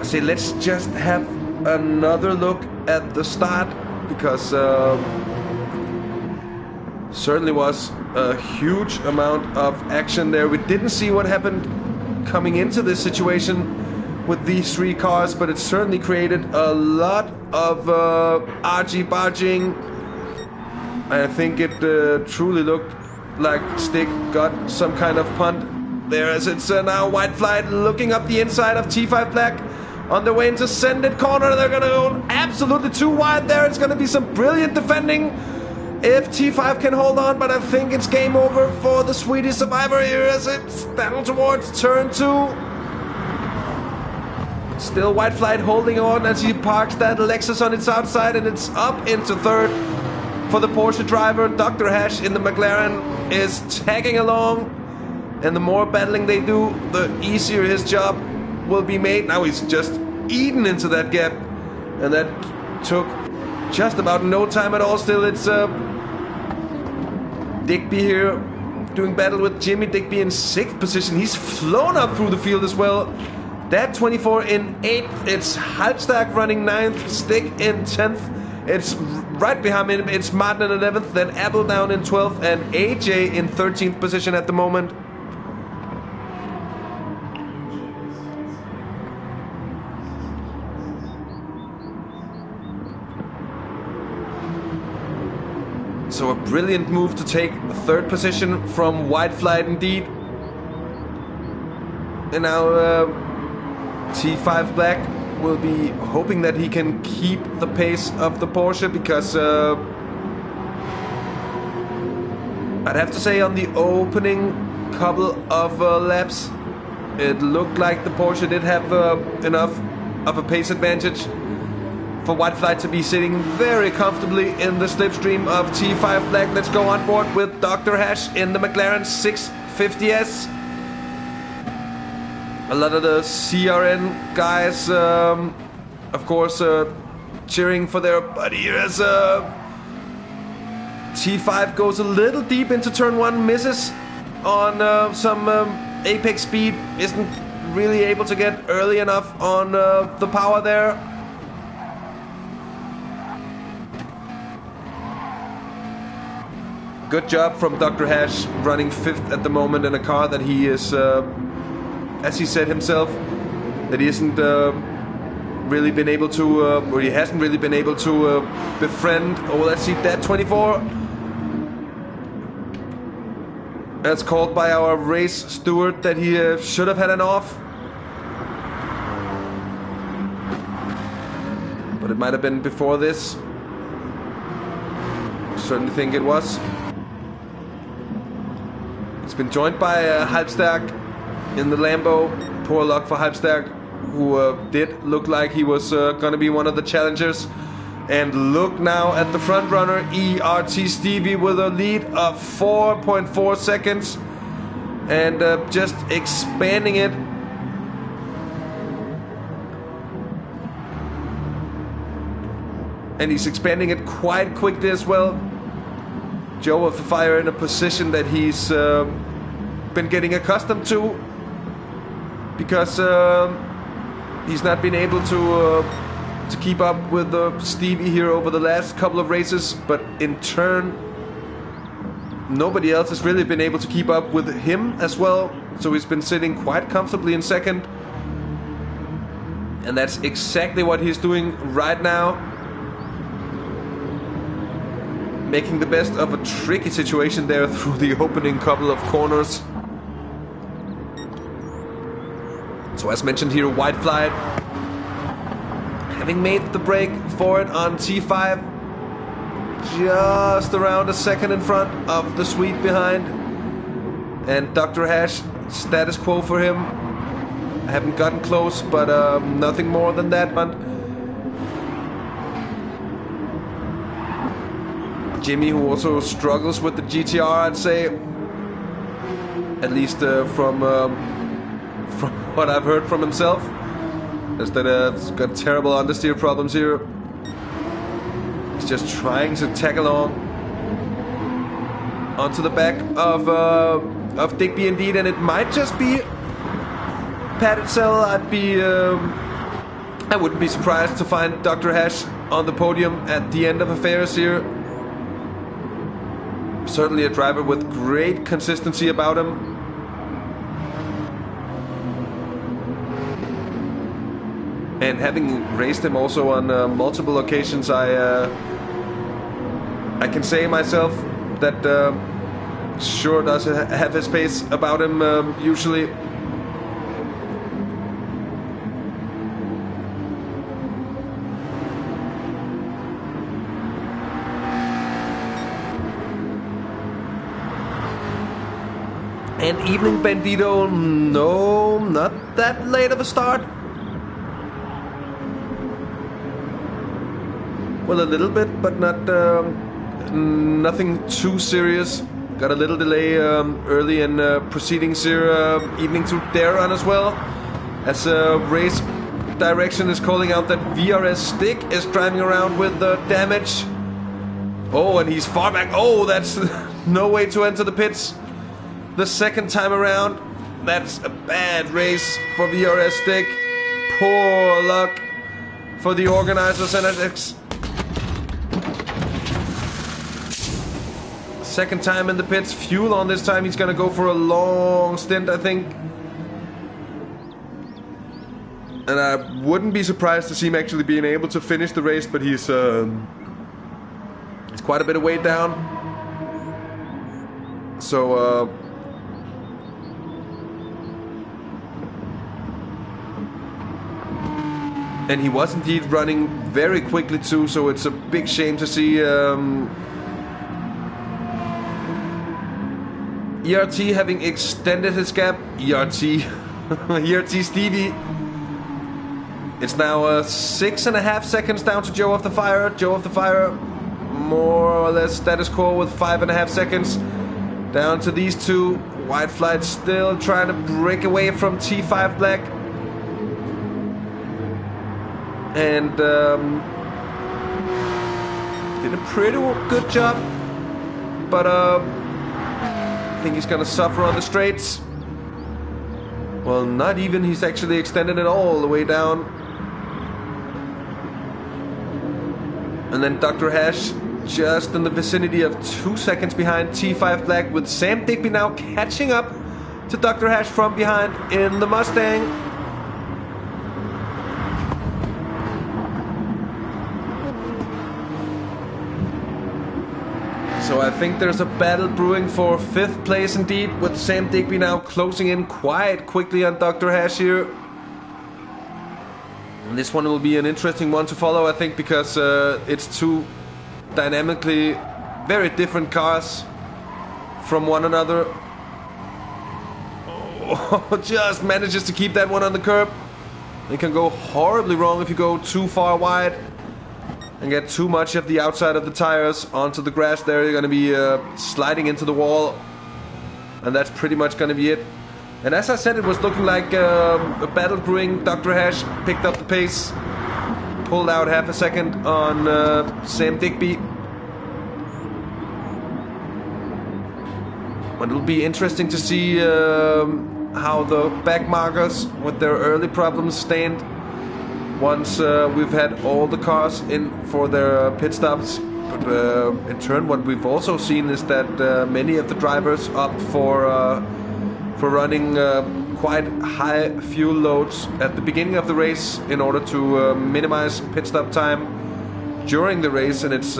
I say let's just have another look at the start, because certainly was a huge amount of action there. We didn't see what happened coming into this situation with these 3 cars, but it certainly created a lot of argy-barging. I think it truly looked like Stick got some kind of punt there, as it's now White Flight looking up the inside of T5 Black. On their way into Sendit corner, they're going to go absolutely too wide there. It's going to be some brilliant defending if T5 can hold on, but I think it's game over for the Swedish survivor here as it's down towards turn 2. Still White Flight holding on as he parks that Lexus on its outside, and it's up into 3rd for the Porsche driver. Dr. Hash in the McLaren is tagging along, and the more battling they do, the easier his job will be made. Now he's just eaten into that gap, and that took just about no time at all. Still it's Digby here doing battle with Jimmy. Digby in 6th position. He's flown up through the field as well. That 24 in 8th. It's Halbstärk running 9th, Stick in 10th. It's right behind him, it's Martin in 11th, then Apple down in 12th, and AJ in 13th position at the moment. So a brilliant move to take 3rd position from White Flight indeed. And now T5 Black will be hoping that he can keep the pace of the Porsche, because I'd have to say on the opening couple of laps, it looked like the Porsche did have enough of a pace advantage for Whitefly to be sitting very comfortably in the slipstream of T5 Black. Let's go on board with Dr. Hash in the McLaren 650S. A lot of the CRN guys, of course, cheering for their buddy as T5 goes a little deep into turn 1, misses on some apex speed, isn't really able to get early enough on the power there. Good job from Dr. Hash, running 5th at the moment in a car that he is, as he said himself, that he isn't really been able to, or he hasn't really been able to befriend. Oh, let's see, that 24. That's called by our race steward that he should have had an off. But it might have been before this. Certainly think it was. It's been joined by Halbstag in the Lambo. Poor luck for Halbstag, who did look like he was going to be one of the challengers. And look now at the front runner, ERT Stevie, with a lead of 4.4 seconds. And just expanding it. And he's expanding it quite quickly as well. Joe of the Fire in a position that he's been getting accustomed to, because he's not been able to keep up with Stevie here over the last couple of races, but in turn nobody else has really been able to keep up with him as well, so he's been sitting quite comfortably in second, and that's exactly what he's doing right now. Making the best of a tricky situation there through the opening couple of corners. So as mentioned here, Whitefly, having made the break for it on T5, just around a second in front of the Swede behind. And Dr. Hash, status quo for him. I haven't gotten close, but nothing more than that, but Jimmy, who also struggles with the GTR, I'd say, at least from what I've heard from himself, is that it's got terrible understeer problems here. He's just trying to tag along onto the back of Digby indeed, and it might just be padded cell. I wouldn't be surprised to find Dr. Hash on the podium at the end of affairs here. Certainly a driver with great consistency about him. And having raced him also on multiple occasions, I can say myself that sure does have his pace about him usually. And Evening Bandito, no, not that late of a start. Well, a little bit, but not nothing too serious. Got a little delay early in proceedings here. Evening to Darren as well, as race direction is calling out that VRS Stick is driving around with damage. Oh, and he's far back. Oh, that's no way to enter the pits. The second time around, that's a bad race for VRS Stick. Poor luck for the organizers, and it's second time in the pits. Fuel on this time. He's gonna go for a long stint, I think. And I wouldn't be surprised to see him actually being able to finish the race, but he's quite a bit of weight down. So And he was indeed running very quickly too, so it's a big shame to see ERT having extended his gap. ERT Stevie. It's now 6.5 seconds down to Joe of the Fire. Joe of the Fire, more or less status quo with 5.5 seconds. Down to these two. White Flight still trying to break away from T5 Black. And did a pretty good job. But I think he's gonna suffer on the straights. Well, not even. He's actually extended it all the way down. And then Dr. Hash just in the vicinity of 2 seconds behind T5 Black, with Sam Digby now catching up to Dr. Hash from behind in the Mustang. So I think there's a battle brewing for 5th place indeed, with Sam Digby now closing in quite quickly on Dr. Hash here. And this one will be an interesting one to follow, I think, because it's two dynamically very different cars from one another. Oh, just manages to keep that one on the curb. It can go horribly wrong if you go too far wide and get too much of the outside of the tires onto the grass there. You're going to be sliding into the wall, and that's pretty much going to be it. And as I said, it was looking like a battle brewing. Dr. Hash picked up the pace, pulled out half a second on Sam Digby. But it'll be interesting to see how the back markers with their early problems stand once we've had all the cars in for their pit stops. But in turn, what we've also seen is that many of the drivers opt for running quite high fuel loads at the beginning of the race in order to minimize pit stop time during the race, and it's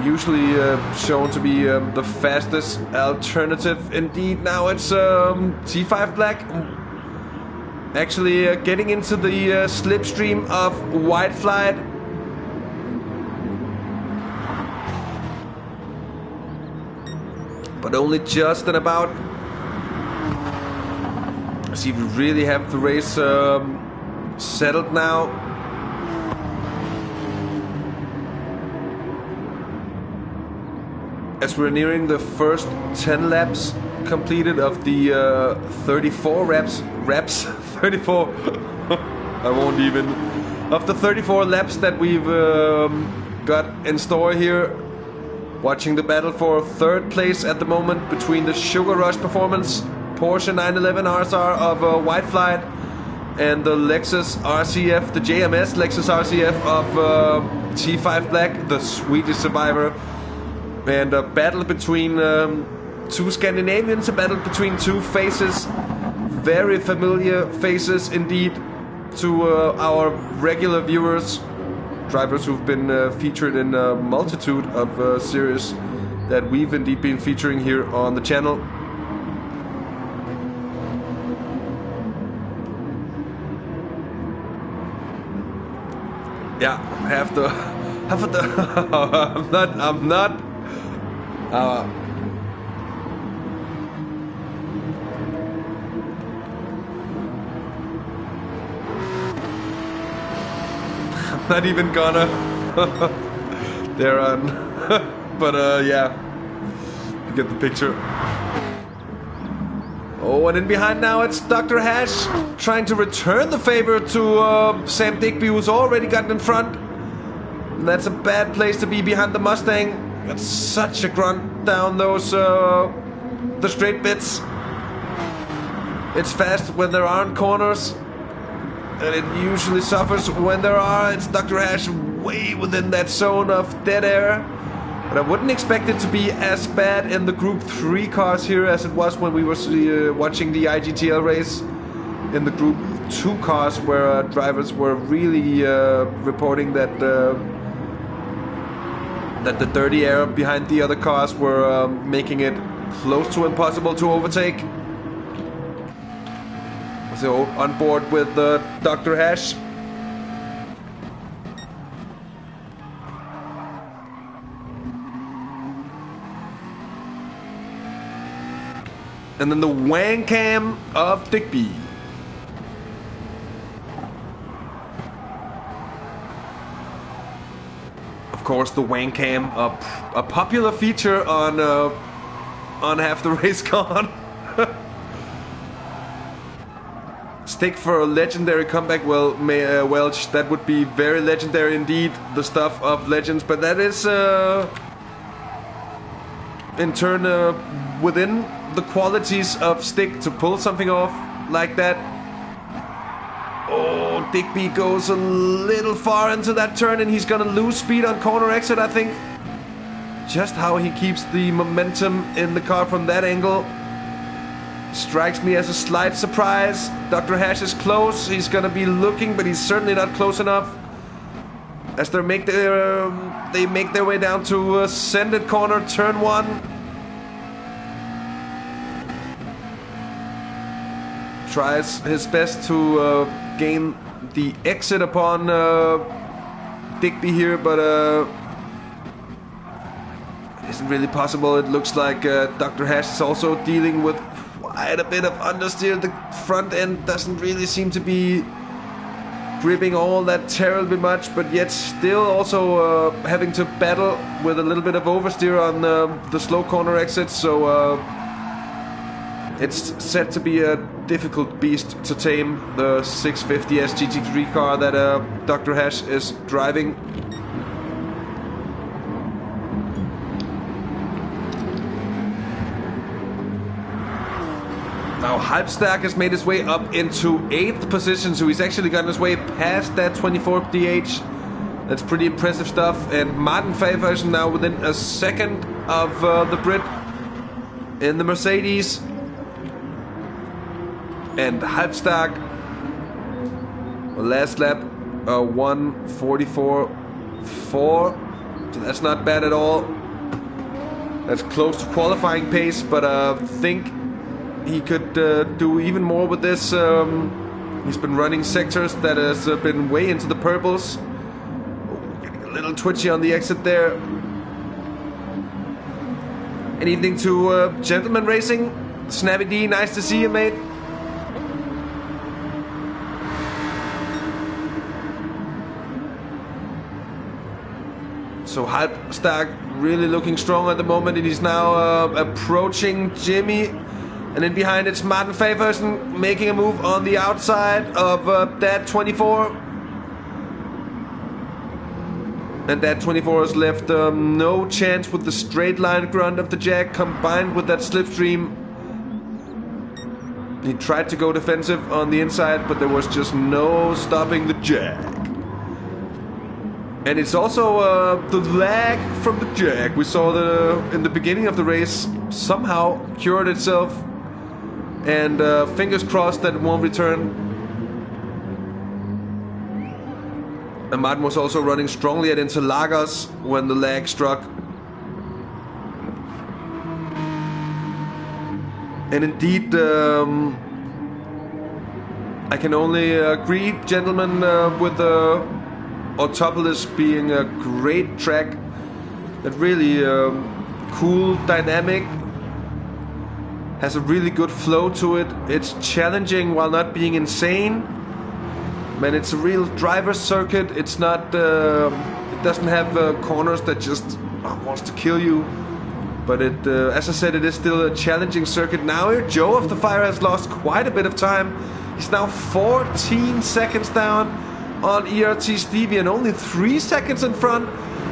usually shown to be the fastest alternative indeed. Now it's T5 Black actually getting into the slipstream of White Flight. But only just and about. See if we really have the race settled now. As we're nearing the first 10 laps completed of the 34 reps, 34, I won't even, of the 34 laps that we've got in store here. Watching the battle for 3rd place at the moment between the Sugar Rush Performance Porsche 911 RSR of White Flight and the Lexus RCF, the JMS Lexus RCF of T5 Black, the Swedish survivor. And a battle between two Scandinavians, a battle between two faces, very familiar faces indeed to our regular viewers. Drivers who've been featured in a multitude of series that we've indeed been featuring here on the channel. Yeah, have the I'm not not even gonna there on but yeah, you get the picture. Oh, and in behind now it's Dr. Hash trying to return the favor to Sam Digby, who's already gotten in front. And that's a bad place to be behind the Mustang. Got such a grunt down those the straight bits. It's fast when there aren't corners, and it usually suffers when there are. It's Dr. Hash way within that zone of dead air. But I wouldn't expect it to be as bad in the Group 3 cars here as it was when we were watching the IGTL race in the Group 2 cars, where drivers were really reporting that the dirty air behind the other cars were making it close to impossible to overtake. So on board with Dr. Hash. And then the wang cam of Digby. Of course, the wang cam, a popular feature on Half the Race Gone. Stick for a legendary comeback. Well, Welch, that would be very legendary indeed. The stuff of legends, but that is in turn within the qualities of Stick to pull something off like that. Oh, Digby goes a little far into that turn and he's gonna lose speed on corner exit, I think. Just how he keeps the momentum in the car from that angle strikes me as a slight surprise. Dr. Hash is close. He's gonna be looking, but he's certainly not close enough. As they make their way down to Sended corner, turn 1. Tries his best to gain the exit upon Digby here, but it isn't really possible. It looks like Dr. Hash is also dealing with quite a bit of understeer. The front end doesn't really seem to be gripping all that terribly much, but yet still also having to battle with a little bit of oversteer on the slow corner exits. So it's set to be a difficult beast to tame, the 650S GT3 car that Dr. Hash is driving. Now Halbstag has made his way up into 8th position, so he's actually gotten his way past that 24th DH. That's pretty impressive stuff. And Martin Faversen now within a second of the Brit in the Mercedes. And Halbstag, last lap, 1:44.4. So that's not bad at all. That's close to qualifying pace, but I think he could do even more with this. He's been running sectors that has been way into the purples. Getting a little twitchy on the exit there. Anything to Gentleman Racing? Snappy D, nice to see you, mate. So Halbstag really looking strong at the moment, and he's now approaching Jimmy. And then behind it's Martin Faversen making a move on the outside of that 24. And that 24 has left no chance with the straight line grunt of the Jag combined with that slipstream. He tried to go defensive on the inside, but there was just no stopping the Jag. And it's also the lag from the Jag we saw in the beginning of the race somehow cured itself. And fingers crossed that it won't return. And Martin was also running strongly at Interlagos when the lag struck. And indeed, I can only agree, gentlemen, with Autopolis being a great track. That really cool, dynamic, has a really good flow to it. It's challenging while not being insane. Man, it's a real driver's circuit. It's not. It doesn't have corners that just wants to kill you. But it, as I said, it is still a challenging circuit. Now here, Joe of the Fire has lost quite a bit of time. He's now 14 seconds down on ERT Stevie and only 3 seconds in front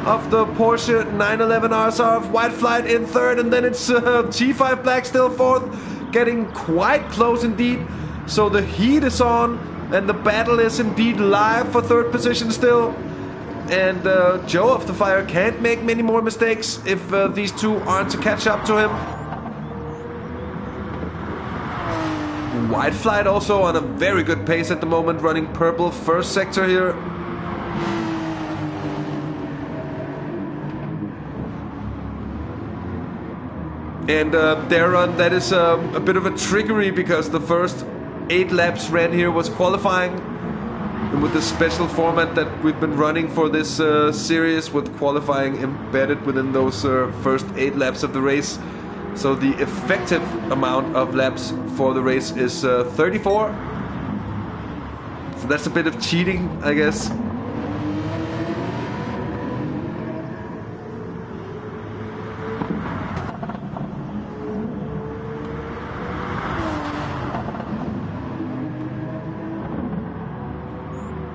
of the Porsche 911 RSR of White Flight in 3rd, and then it's G5 Black still 4th, getting quite close indeed. So the heat is on, and the battle is indeed live for 3rd position still. And Joe of the Fire can't make many more mistakes if these two aren't to catch up to him. White Flight also on a very good pace at the moment, running purple 1st sector here. And their run, that is a bit of a trickery because the first 8 laps ran here was qualifying. And with the special format that we've been running for this series, with qualifying embedded within those first 8 laps of the race. So the effective amount of laps for the race is 34. So that's a bit of cheating, I guess.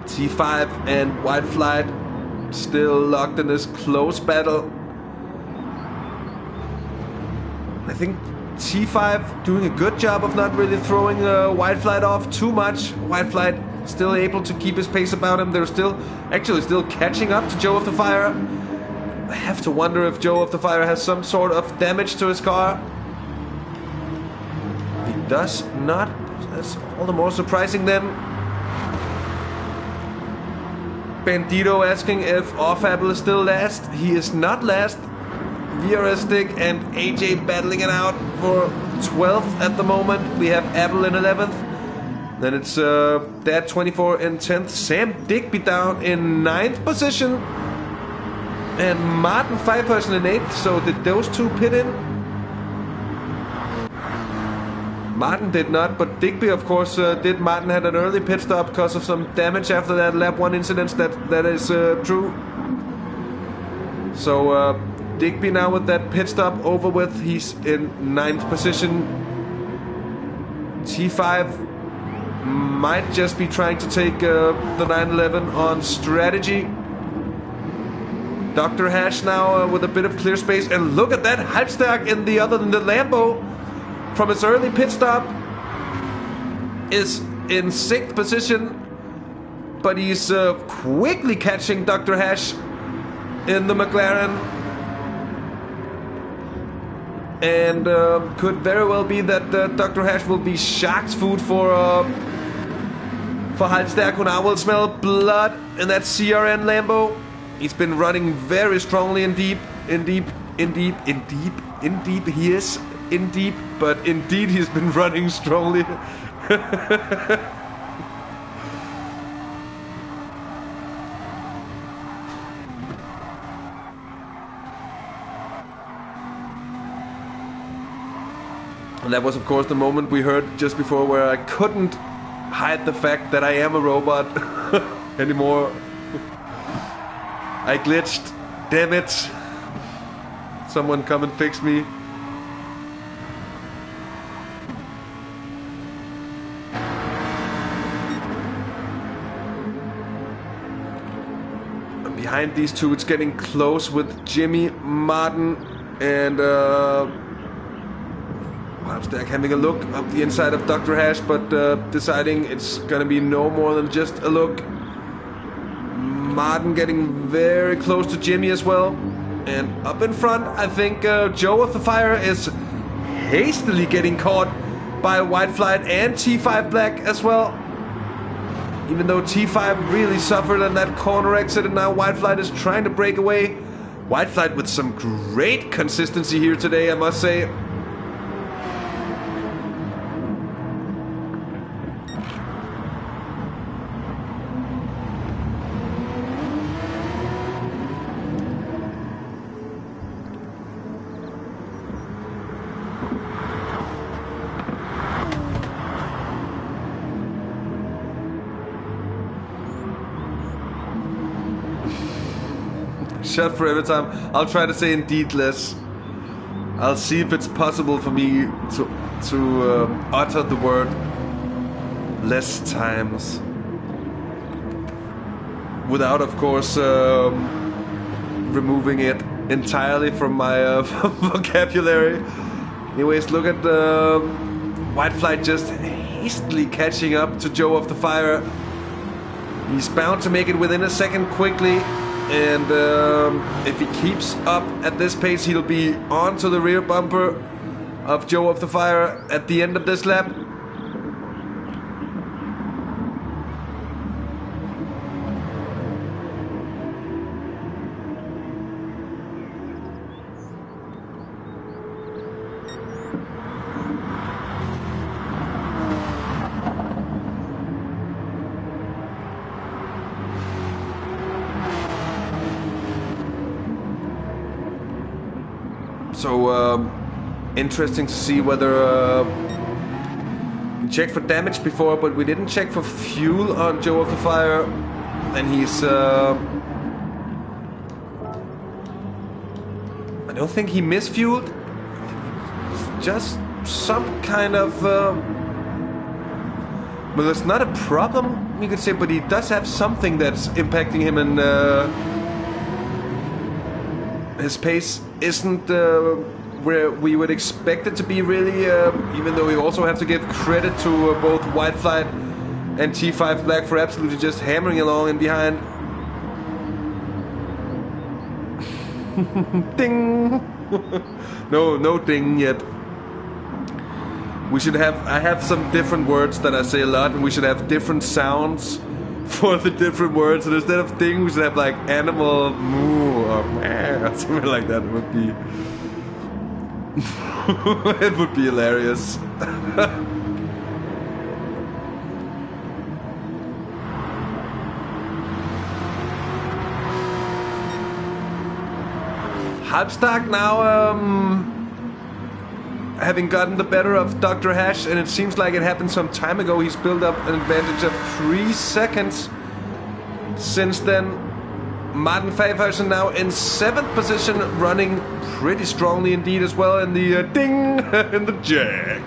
T5 and White Flight still locked in this close battle. I think T5 doing a good job of not really throwing White Flight off too much. White Flight still able to keep his pace about him. They're still catching up to Joe of the Fire. I have to wonder if Joe of the Fire has some sort of damage to his car. He does not. That's all the more surprising then. Bandito asking if Offable is still last. He is not last. VRS Stick and AJ battling it out for 12th at the moment. We have Apple in 11th. Then it's Dad 24 in 10th. Sam Digby down in 9th position. And Martin 5 person in 8th. So did those two pit in? Martin did not, but Digby of course did. Martin had an early pit stop because of some damage after that lap 1 incident. That is true. So Digby now with that pit stop over with, he's in 9th position. T5 might just be trying to take the 911 on strategy. Dr. Hash now with a bit of clear space, and look at that, Halbstag in the Lambo from his early pit stop is in 6th position, but he's quickly catching Dr. Hash in the McLaren. And could very well be that Dr. Hash will be shark's food for Halbstag, who now will smell blood in that CRN Lambo. He's been running very strongly in deep. He is in deep, but indeed he's been running strongly. And that was of course the moment we heard just before where I couldn't hide the fact that I am a robot anymore. I glitched, damn it. Someone come and fix me. Behind these two, it's getting close with Jimmy, Martin, and Halbstag having a look up the inside of Dr. Hash, but deciding it's gonna be no more than just a look. Martin getting very close to Jimmy as well. And up in front, I think Joe of the Fire is hastily getting caught by White Flight and T5 Black as well. Even though T5 really suffered on that corner exit, and now White Flight is trying to break away. White Flight with some great consistency here today, I must say. Shut for every time. I'll try to say indeed less. I'll see if it's possible for me to utter the word less times. Without, of course, removing it entirely from my vocabulary. Anyways, look at White Flight just hastily catching up to Joe of the Fire. He's bound to make it within a second quickly. And if he keeps up at this pace, he'll be onto the rear bumper of Joe of the Fire at the end of this lap. So interesting to see whether we checked for damage before, but we didn't check for fuel on Joe of the Fire, and he's I don't think he misfueled. Just some kind of well, it's not a problem, you could say, but he does have something that's impacting him, and his pace isn't where we would expect it to be, really, even though we also have to give credit to both White Flight and T5 Black for absolutely just hammering along in behind. Ding! No ding yet. We should have, I have some different words that I say a lot, and we should have different sounds for the different words. And instead of ding, we should have like animal, moo, or meh, or something like that. It would be it would be hilarious. Halbstark now having gotten the better of Dr. Hash, and it seems like it happened some time ago. He's built up an advantage of 3 seconds since then. Martin Pfeifferson now in 7th position, running pretty strongly indeed as well in the ding in the jack.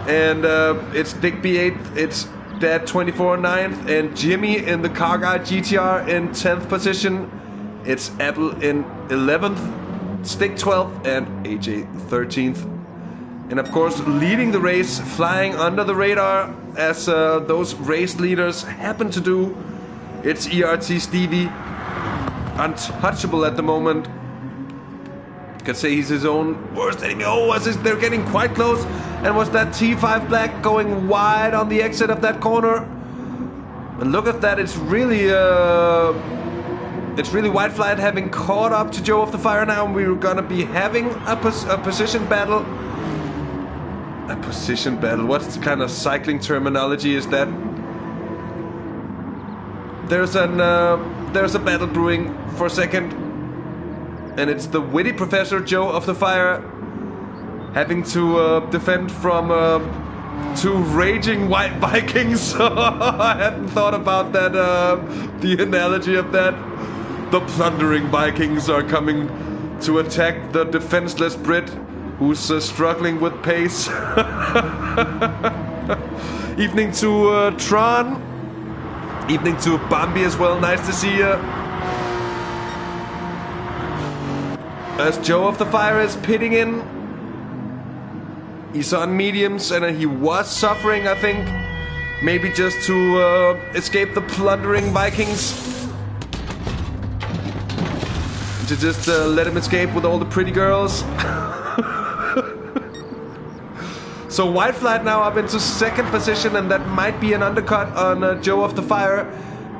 And it's Dick B8, it's Dad 24 9th, and Jimmy in the Car Guy GTR in 10th position. It's Apple in 11th, Stick 12th, and AJ 13th. And of course, leading the race, flying under the radar, as those race leaders happen to do, it's ERT Stevie. Untouchable at the moment. Could say he's his own worst enemy. Oh, they're getting quite close. And was that T5 Black going wide on the exit of that corner? And look at that, it's really White Flight having caught up to Joe of the Fire now, and we're gonna be having a position battle. A position battle? What kind of cycling terminology is that? There's a battle brewing for a second, and it's the witty Professor Joe of the Fire having to defend from 2 raging white Vikings. I hadn't thought about that, the analogy of that. The plundering Vikings are coming to attack the defenseless Brit who's struggling with pace. Evening to Tron. Evening to Bambi as well. Nice to see you. As Joe of the Fire is pitting in. He's on mediums, and he was suffering, I think. Maybe just to escape the plundering Vikings. To just let him escape with all the pretty girls. So White Flight now up into 2nd position, and that might be an undercut on Joe of the Fire.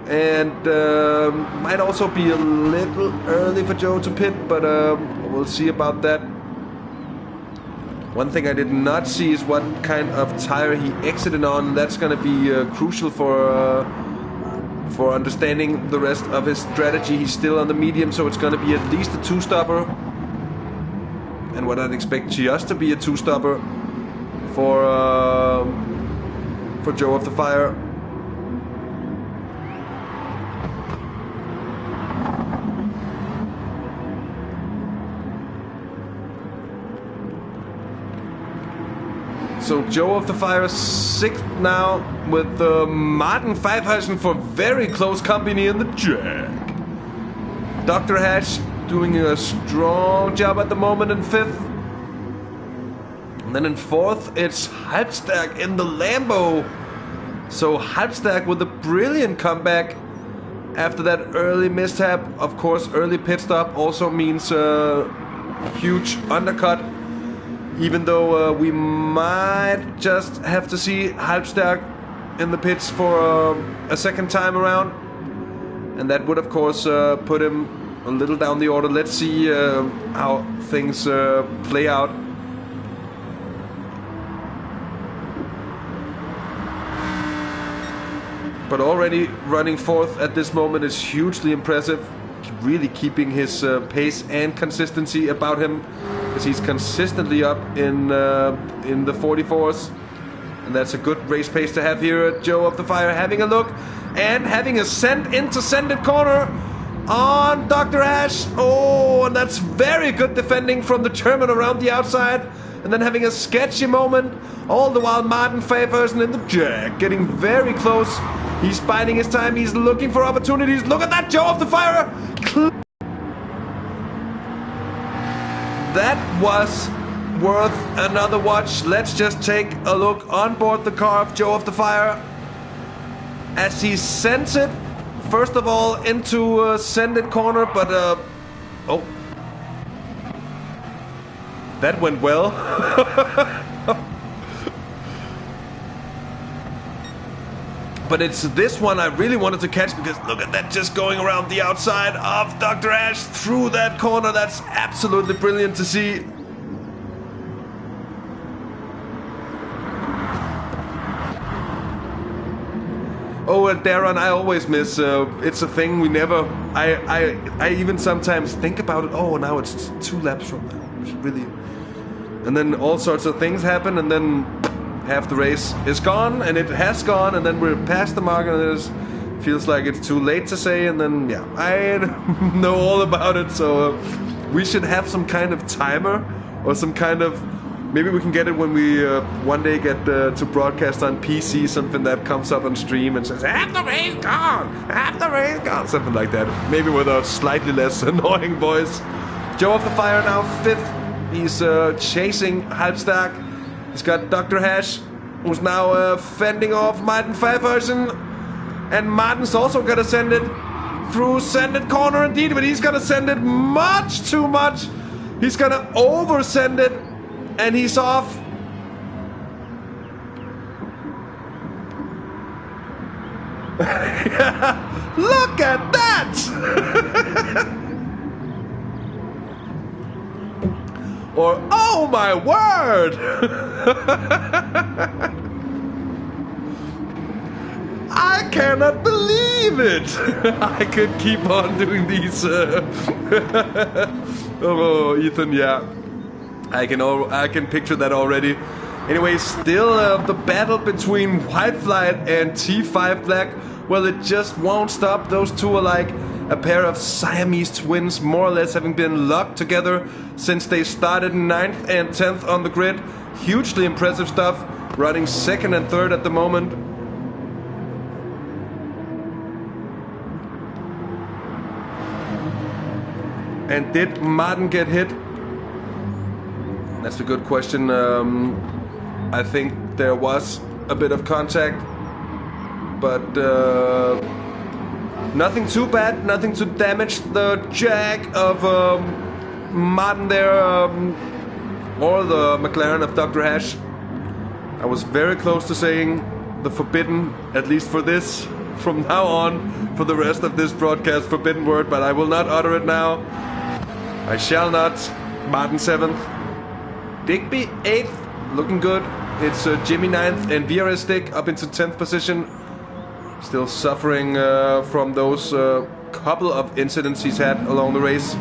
And might also be a little early for Joe to pit, but we'll see about that. One thing I did not see is what kind of tire he exited on. That's going to be crucial for understanding the rest of his strategy. He's still on the medium, so it's going to be at least a 2-stopper. And what I'd expect just to be a 2-stopper for Joe of the Fire. So Joe of the Fire 6th now, with Martin Pfeifferson for very close company in the jack. Dr. Hash doing a strong job at the moment in 5th. And then in 4th, it's Halbstark in the Lambo. So Halbstark with a brilliant comeback after that early mishap. Of course, early pit stop also means a huge undercut. Even though we might just have to see Halbstark in the pits for a second time around. And that would, of course, put him a little down the order. Let's see how things play out. But already running 4th at this moment is hugely impressive. Really keeping his pace and consistency about him. because he's consistently up in the 44s. And that's a good race pace to have here at Joe of the Fire. Having a look and having a send into sended corner on Dr. Ash. Oh, and that's very good defending from the German around the outside. And then having a sketchy moment. All the while Martin Fairperson in the Jag getting very close. He's biding his time. He's looking for opportunities. Look at that, Joe of the Fire. That was worth another watch. Let's just take a look on board the car of Joe of the Fire as he sends it first of all into sended corner, but oh, that went well. But it's this one I really wanted to catch, because look at that, just going around the outside of Dr. Ash through that corner. That's absolutely brilliant to see. Oh, Darren, I always miss. It's a thing we never. I even sometimes think about it. Oh, now it's 2 laps from now. We should really. And then all sorts of things happen, and then half the race is gone, and it has gone, and then we're past the mark, and it feels like it's too late to say. And then yeah, I know all about it. So we should have some kind of timer or some kind of. Maybe we can get it when we one day get to broadcast on PC, something that comes up on stream and says, "Have the race gone! Have the race gone!" Something like that. Maybe with a slightly less annoying voice. Joe of the Fire now 5th. He's chasing Halbstag. He's got Dr. Hash, who's now fending off Martin Fairperson. And Martin's also gonna send it through sended corner indeed, but he's gonna send it much too much. He's gonna over-send it. And he's off. Look at that! Or, oh my word! I cannot believe it! I could keep on doing these. Oh, Ethan, yeah. I can picture that already. Anyway, still the battle between White Flight and T5 Black. Well, it just won't stop. Those two are like a pair of Siamese twins, more or less having been locked together since they started 9th and 10th on the grid. Hugely impressive stuff. Running 2nd and 3rd at the moment. And did Martin get hit? That's a good question. I think there was a bit of contact, but nothing too bad, nothing to damage the Jag of Martin there, or the McLaren of Dr. Hash. I was very close to saying the forbidden, at least for this, from now on, for the rest of this broadcast, forbidden word, but I will not utter it now. I shall not. Martin 7th. Digby 8th, looking good. It's Jimmy 9th and VRS Stick up into 10th position. Still suffering from those couple of incidents he's had along the race.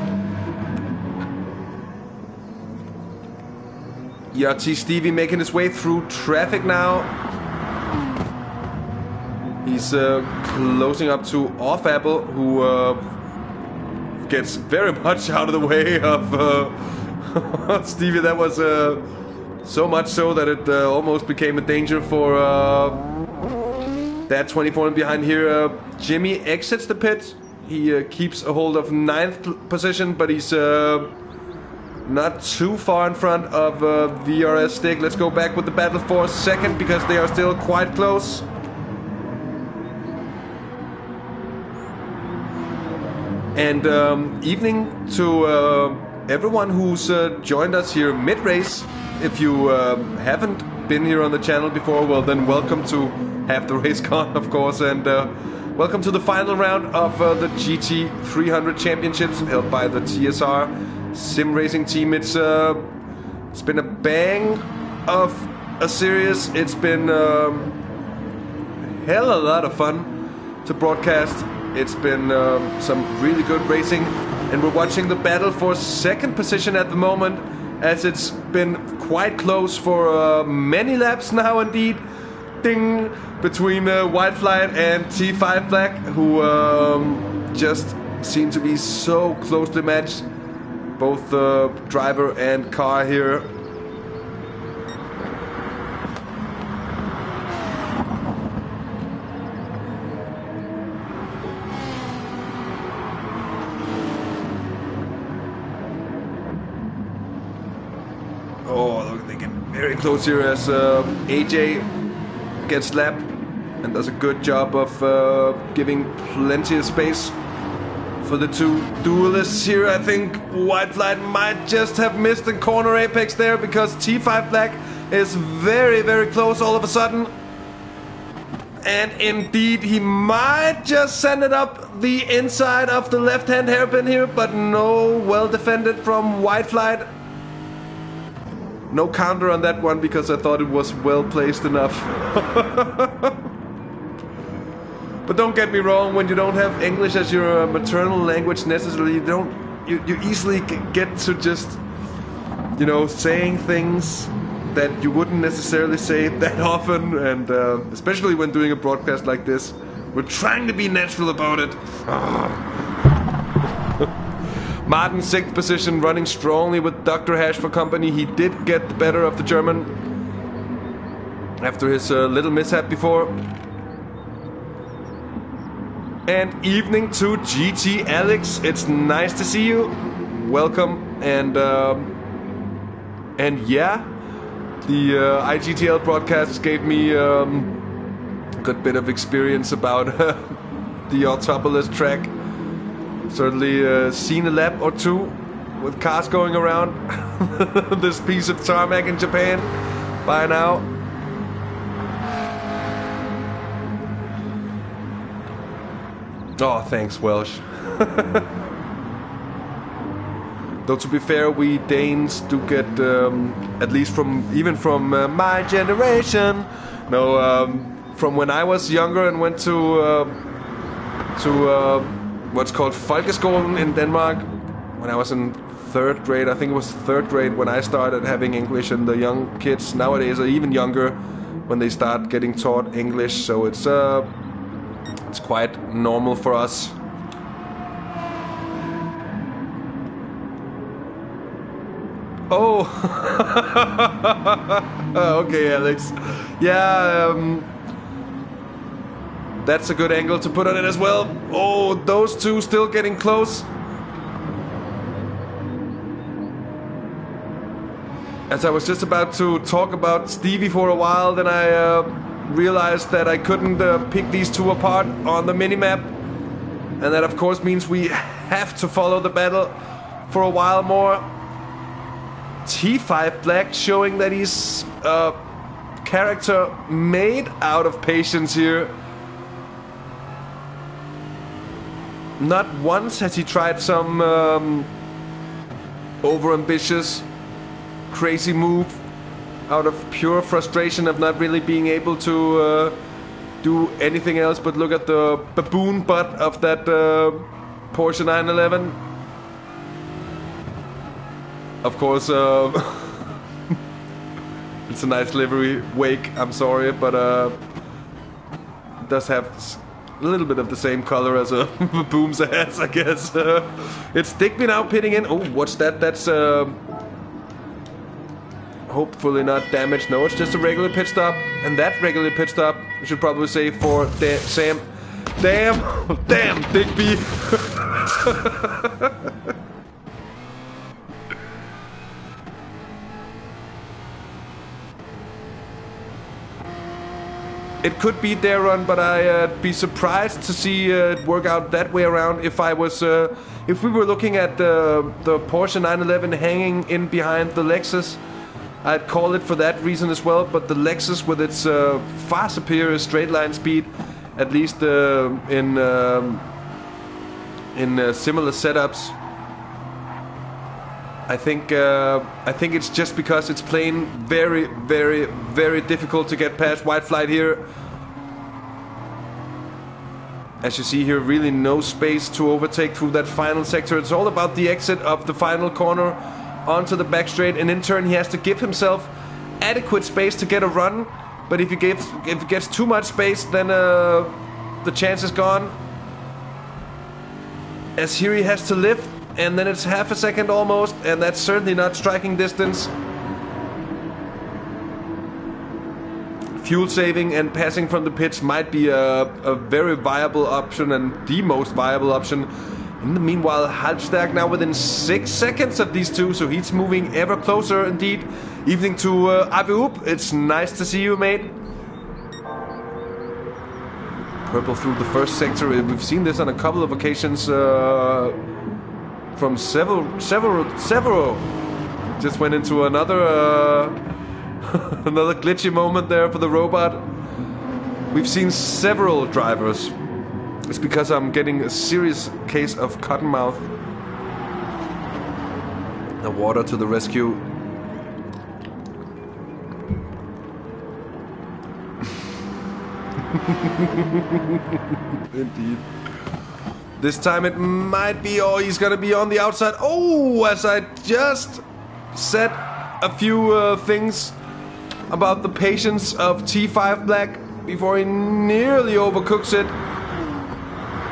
ERT Stevie making his way through traffic now. He's closing up to Off Apple, who gets very much out of the way of Stevie. That was so much so that it almost became a danger for that 24 and behind here. Jimmy exits the pit. He keeps a hold of 9th position, but he's not too far in front of VRS Stick. Let's go back with the battle for 2nd, because they are still quite close. And evening to everyone who's joined us here mid-race. If you haven't been here on the channel before, well then welcome to Have the Race Gone, of course, and welcome to the final round of the GT300 Championships held by the TSR SimRacing team. It's been a bang of a series. It's been hell a lot of fun to broadcast. It's been some really good racing, and we're watching the battle for 2nd position at the moment. as it's been quite close for many laps now indeed. Ding! Between White Flight and T5 Black, who just seem to be so closely matched, both driver and car here. Oh, look, they get very close here as AJ gets lapped and does a good job of giving plenty of space for the two duelists here. I think White Flight might just have missed the corner apex there because T5 Black is very, very close all of a sudden. And indeed, he might just send it up the inside of the left-hand hairpin here, but no, well defended from White Flight. No counter on that one because I thought it was well placed enough. But don't get me wrong, when you don't have English as your maternal language necessarily, you easily get to just, you know, saying things that you wouldn't necessarily say that often, and especially when doing a broadcast like this, we're trying to be natural about it. Martin, 6th position, running strongly with Dr. Hash for company. He did get the better of the German after his little mishap before. And evening to GT Alex. It's nice to see you. Welcome. And yeah, the IGTL broadcast gave me a good bit of experience about the Autopolis track. Certainly seen a lap or two with cars going around this piece of tarmac in Japan by now. Oh, thanks, Welsh. Though to be fair, we Danes do get, at least from my generation, from when I was younger and went to what's called Folkeskolen in Denmark when I was in 3rd grade. I think it was 3rd grade when I started having English, and the young kids nowadays are even younger when they start getting taught English. So it's quite normal for us. Oh, okay, Alex. Yeah. That's a good angle to put on it as well. Oh, those two still getting close. As I was just about to talk about Stevie for a while, then I realized that I couldn't pick these two apart on the minimap. And that of course means we have to follow the battle for a while more. T5 Black showing that he's a character made out of patience here. Not once has he tried some overambitious, crazy move out of pure frustration of not really being able to do anything else but look at the baboon butt of that Porsche 911. Of course, it's a nice livery. Wake, I'm sorry, but it does have a little bit of the same color as a baboon's ass, I guess. It's Digby now pitting in. Oh, what's that? That's hopefully not damaged. No, it's just a regular pit stop. And that regular pit stop, we should probably say for Sam. Damn, Digby. It could be their run, but I'd be surprised to see it work out that way around. If I was, if we were looking at the Porsche 911 hanging in behind the Lexus, I'd call it for that reason as well. But the Lexus, with its far superior straight line speed, at least in similar setups, I think it's just because it's playing very, very, very difficult to get past White Flight here. As you see here, really no space to overtake through that final sector. It's all about the exit of the final corner onto the back straight, and in turn he has to give himself adequate space to get a run. But if he gets too much space, then the chance is gone. As here he has to lift, and then it's half a second almost, and that's certainly not striking distance. Fuel saving and passing from the pits might be a very viable option, and the most viable option. In the meanwhile, Halbstag now within 6 seconds of these two, so he's moving ever closer indeed. Evening to Aviup, it's nice to see you, mate. Purple through the first sector. We've seen this on a couple of occasions from several. Just went into another another glitchy moment there for the robot. We've seen several drivers. It's because I'm getting a serious case of cottonmouth. The water to the rescue. Indeed. This time it might be, oh, he's gonna be on the outside. Oh, as I just said a few things about the patience of T5 Black before he nearly overcooks it.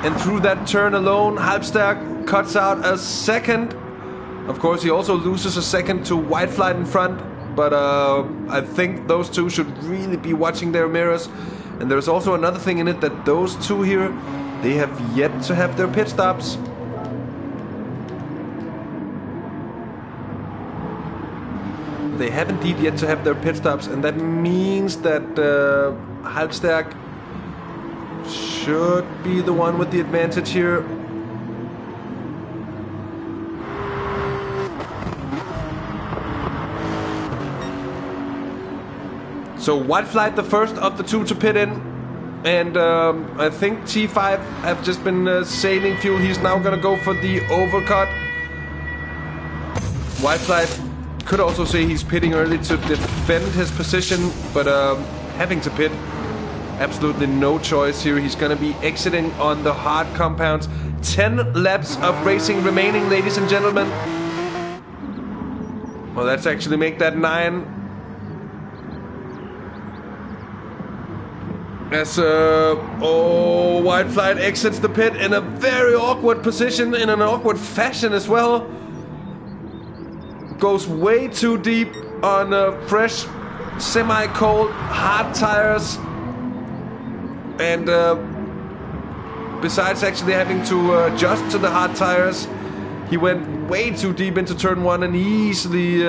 And through that turn alone, Halbstag cuts out a second. Of course, he also loses a second to White Flight in front. But I think those two should really be watching their mirrors. And there's also another thing in it, that those two here, they have yet to have their pit stops. They have indeed yet to have their pit stops, and that means that Halbstag should be the one with the advantage here. So White Flight, the first of the two to pit in, and I think T5 have just been saving fuel. He's now gonna go for the overcut. White Flight could also say he's pitting early to defend his position, but having to pit, absolutely no choice here. He's gonna be exiting on the hard compounds. 10 laps of racing remaining, ladies and gentlemen. Well, let's actually make that 9. As White Flight exits the pit in a very awkward position, in an awkward fashion as well. Goes way too deep on fresh, semi-cold, hard tires. And besides actually having to adjust to the hard tires, he went way too deep into turn 1 and easily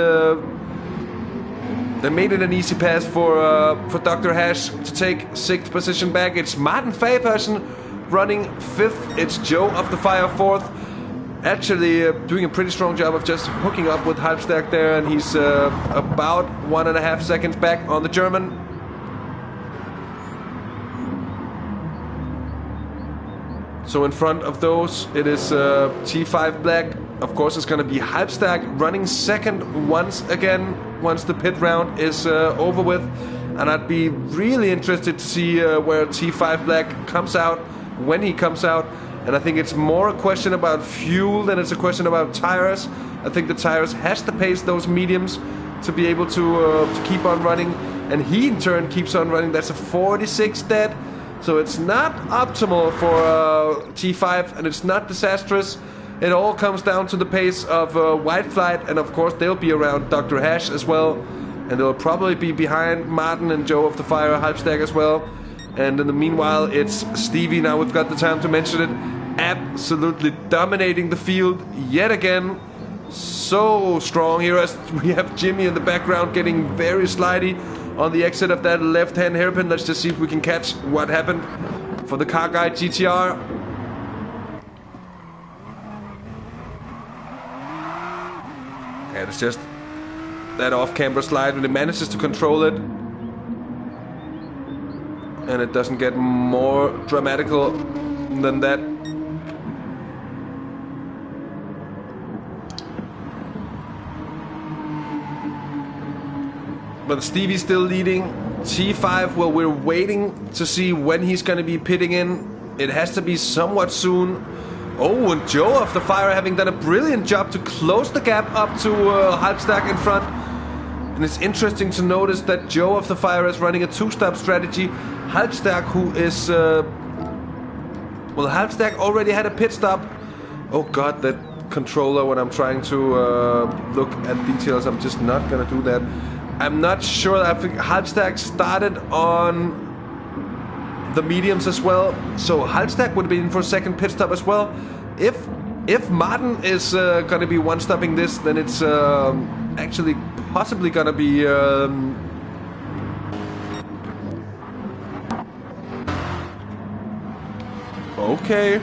they made it an easy pass for Dr. Hash to take 6th position back. It's Martin Fabersen running 5th. It's Joe of the Fire 4th. Actually doing a pretty strong job of just hooking up with Halbstag there, and he's about 1.5 seconds back on the German. So in front of those, it is T5 Black. Of course, it's going to be Halbstag running 2nd once again, once the pit round is over with. And I'd be really interested to see where T5 Black comes out, when he comes out. And I think it's more a question about fuel than it's a question about tires. I think the tires has to pace those mediums to be able to keep on running. And he in turn keeps on running. That's a 46 dead. So it's not optimal for T5, and it's not disastrous. It all comes down to the pace of White Flight, and of course they'll be around Dr. Hash as well. And they'll probably be behind Martin and Joe of the Fire, Halbstag as well. And in the meanwhile, it's Stevie, now we've got the time to mention it, absolutely dominating the field yet again. So strong here, as we have Jimmy in the background getting very slidey on the exit of that left-hand hairpin. Let's just see if we can catch what happened for the car guy GTR. And it's just that off-camber slide, and it manages to control it. And it doesn't get more dramatical than that. But Stevie's still leading. T5, well, we're waiting to see when he's going to be pitting in. It has to be somewhat soon Oh, and Joe of the Fire having done a brilliant job to close the gap up to Halbstack in front. And it's interesting to notice that Joe of the Fire is running a two-stop strategy. Halbstack, who is... well, Halbstack already had a pit stop. Oh god, that controller when I'm trying to look at details, I'm just not gonna do that. I'm not sure. I think Halbstack started on the mediums as well, so Halbstack would have been for a second pit stop as well. If Martin is gonna be one-stopping this, then it's actually possibly gonna be okay.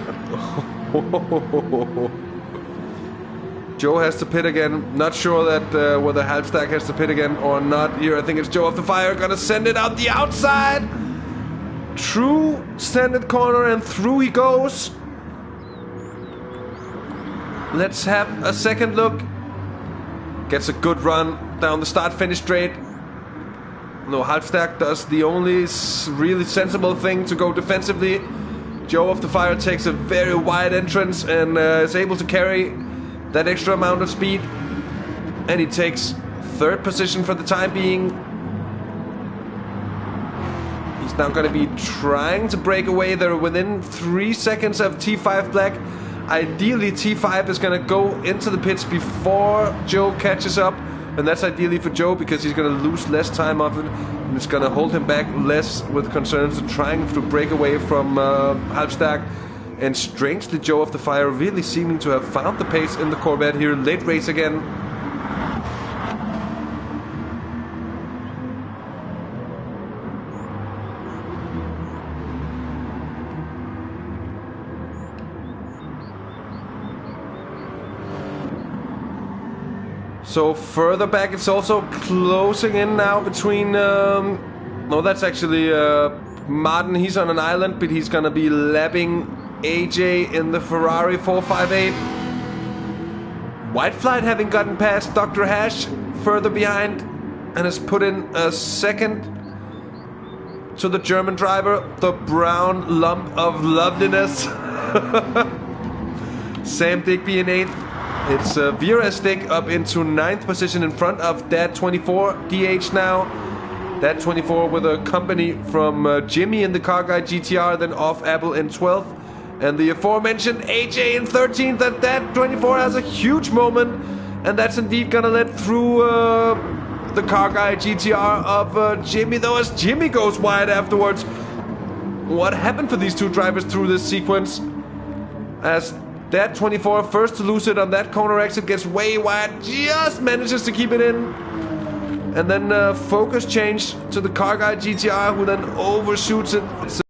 Joe has to pit again. Not sure that whether Halbstack has to pit again or not here. I think it's Joe of the Fire gonna send it out the outside. True standard corner, and through he goes. Let's have a second look. Gets a good run down the start-finish straight. No, Halbstack does the only really sensible thing to go defensively. Joe of the Fire takes a very wide entrance and is able to carry that extra amount of speed. And he takes third position for the time being. He's now going to be trying to break away. They're within 3 seconds of T5 Black. Ideally, T5 is going to go into the pits before Joe catches up. And that's ideally for Joe because he's going to lose less time off it. And it's going to hold him back less with concerns of trying to break away from Halbstack. And strangely, Joe of the Fire really seeming to have found the pace in the Corvette here. Late race again. So further back, it's also closing in now between... no, that's actually Martin. He's on an island, but he's going to be lapping AJ in the Ferrari 458. White Flight having gotten past Dr. Hash further behind and has put in a second to the German driver, the brown lump of loveliness. Sam Digby in 8th. It's Vera Stick up into 9th position in front of Dad24 DH now. Dad24 with a company from Jimmy in the Car Guy GTR, then Off Apple in 12th. And the aforementioned AJ in 13th. That Dad24 has a huge moment. And that's indeed gonna let through the Car Guy GTR of Jimmy, though, as Jimmy goes wide afterwards. What happened for these two drivers through this sequence? As Dad24 first to lose it on that corner exit, gets way wide, just manages to keep it in. And then focus change to the Car Guy GTR, who then overshoots it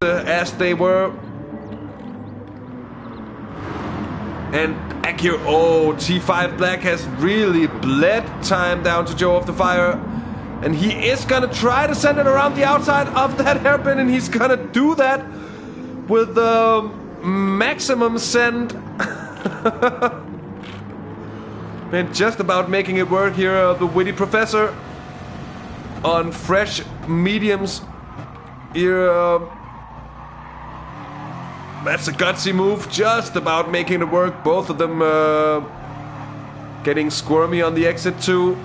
as they were. And Acura, oh, T5 Black has really bled time down to Joe of the Fire. And he is gonna try to send it around the outside of that hairpin, and he's gonna do that with the maximum send. And just about making it work here, the witty professor on fresh mediums here. That's a gutsy move, just about making it work. Both of them getting squirmy on the exit too.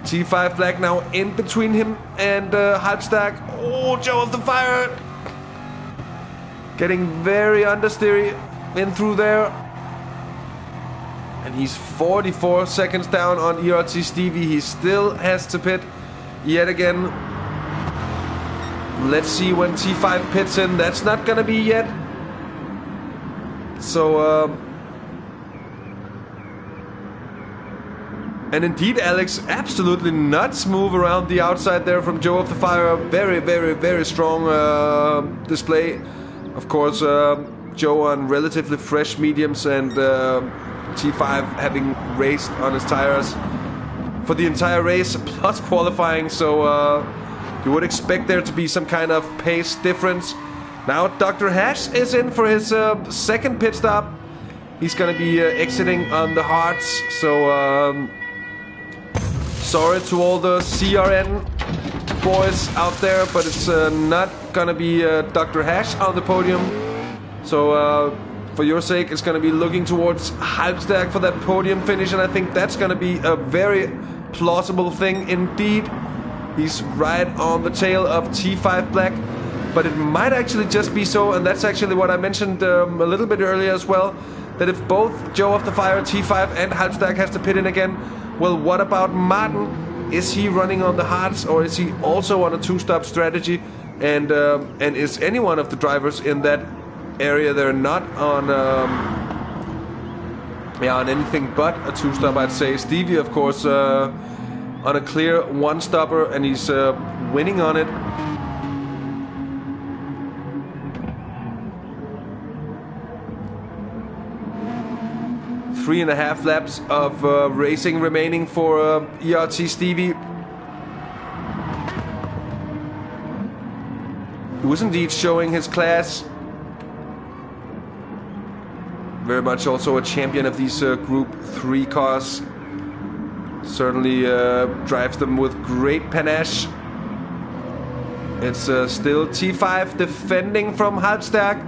T5 Black now in between him and Halbstack. Oh, Joe of the Fire getting very understeery in through there. And he's 44 seconds down on ERT Stevie. He still has to pit yet again. Let's see when T5 pits in. That's not gonna be yet. So, and indeed, Alex, absolutely nuts move around the outside there from Joe of the Fire. Very, very, very strong display. Of course, Joe on relatively fresh mediums, and T5 having raced on his tires for the entire race, plus qualifying. So you would expect there to be some kind of pace difference. Now Dr. Hash is in for his second pit stop. He's gonna be exiting on the hards. So sorry to all the CRN boys out there, but it's not gonna be Dr. Hash on the podium. So for your sake, is going to be looking towards Halbstag for that podium finish, and I think that's going to be a very plausible thing indeed. He's right on the tail of T5 Black, but it might actually just be so, and that's actually what I mentioned a little bit earlier as well, that if both Joe of the Fire, T5, and Halbstag has to pit in again, well, what about Martin? Is he running on the hards, or is he also on a two-stop strategy? And is any one of the drivers in that area they're not on on anything but a two-stop, I'd say. Stevie, of course, on a clear one-stopper, and he's winning on it. Three and a half laps of racing remaining for ERT Stevie, who is indeed showing his class. Very much also a champion of these Group 3 cars. Certainly drives them with great panache. It's still T5 defending from Halbstag.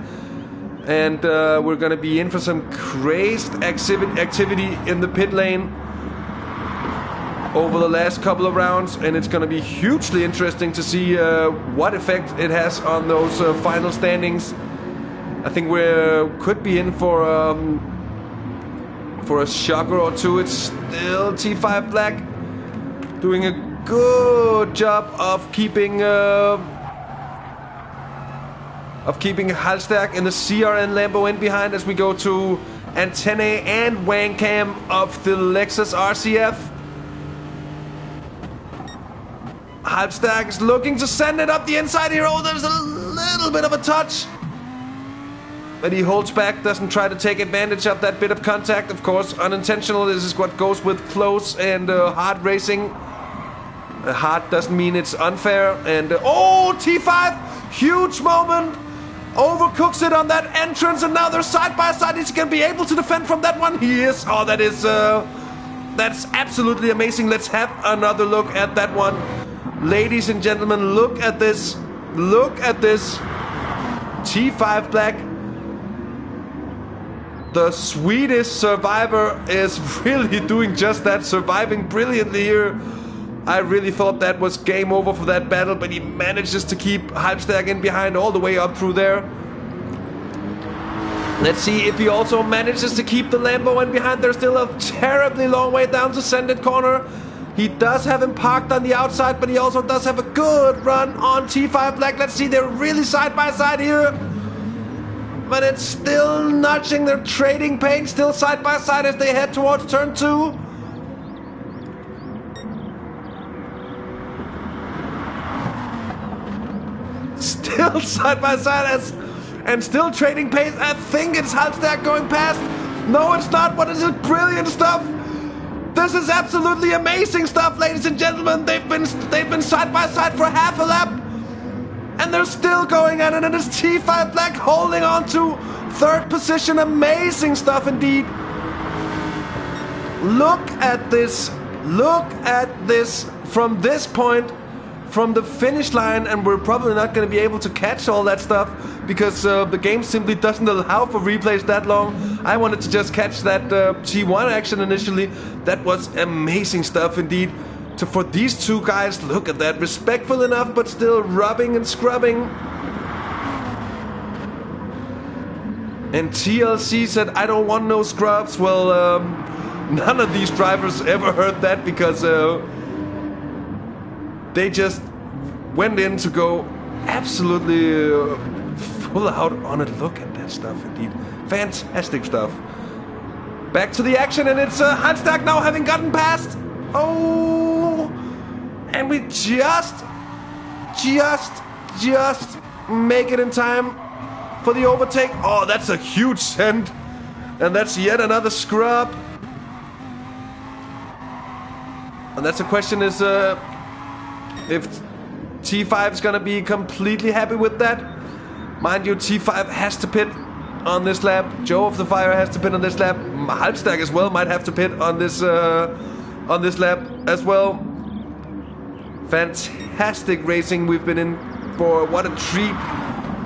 And we're going to be in for some crazed activity in the pit lane over the last couple of rounds. And it's going to be hugely interesting to see what effect it has on those final standings. I think we could be in for a shocker or two. It's still T5 Black doing a good job of keeping Halbstag in the CRN Lambo in behind as we go to Antennae and Wang Cam of the Lexus RCF. Halbstag is looking to send it up the inside here. Oh, there's a little bit of a touch. But he holds back, doesn't try to take advantage of that bit of contact. Of course, unintentional. This is what goes with close and hard racing. Hard doesn't mean it's unfair. And oh, T5, huge moment. Overcooks it on that entrance, and now they're side by side. Is he gonna be able to defend from that one? He is. Oh, that is that's absolutely amazing. Let's have another look at that one, ladies and gentlemen. Look at this. Look at this. T5 Black, the Swedish survivor, is really doing just that, surviving brilliantly here. I really thought that was game over for that battle, but he manages to keep Halbstag in behind all the way up through there. Let's see if he also manages to keep the Lambo in behind. There's still a terribly long way down to Sendit Corner. He does have him parked on the outside, but he also does have a good run on T5 Black. Let's see, they're really side by side here. But it's still nudging, they're trading paint, still side by side as they head towards turn 2. Still side by side and still trading pace. I think it's Halbstag going past. No, it's not. What is it? Brilliant stuff. This is absolutely amazing stuff, ladies and gentlemen. They've been side by side for half a lap, and they're still going at it. And it's T5 Black holding on to third position. Amazing stuff indeed. Look at this. Look at this from this point, from the finish line, and we're probably not going to be able to catch all that stuff because the game simply doesn't allow for replays that long. I wanted to just catch that T1 action initially. That was amazing stuff indeed. For these two guys, look at that. Respectful enough, but still rubbing and scrubbing. And TLC said, I don't want no scrubs. Well, none of these drivers ever heard that because they just went in to go absolutely full out on it. Look at that stuff indeed. Fantastic stuff. Back to the action, and it's Halbstag now having gotten past. Oh, and we just make it in time for the overtake. Oh, that's a huge send, and that's yet another scrub. And that's the question: is if T5 is gonna be completely happy with that? Mind you, T5 has to pit on this lap. Joe of the Fire has to pit on this lap. Halbstag as well might have to pit on this lap as well. Fantastic racing we've been in for. What a treat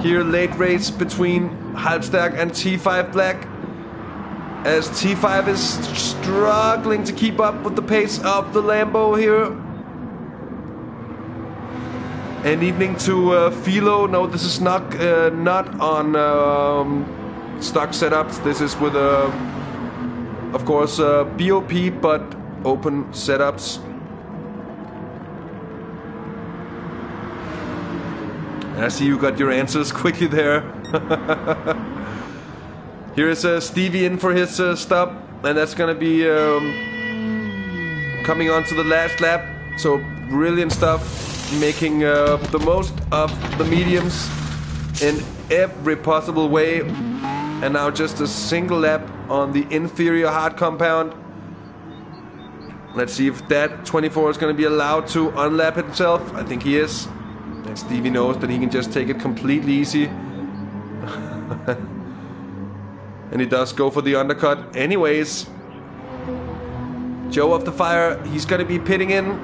here late race between Halbstag and T5 Black, as T5 is struggling to keep up with the pace of the Lambo here. And evening to Philo. No, this is not on stock setups. This is with of course BOP, but open setups. I see you got your answers quickly there. Here is Stevie in for his stop, and that's gonna be coming on to the last lap. So brilliant stuff, making the most of the mediums in every possible way. And now just a single lap on the inferior hard compound. Let's see if that 24 is going to be allowed to unlap himself. I think he is. And Stevie knows that he can just take it completely easy. And he does go for the undercut anyways. Joe of the Fire, he's going to be pitting in.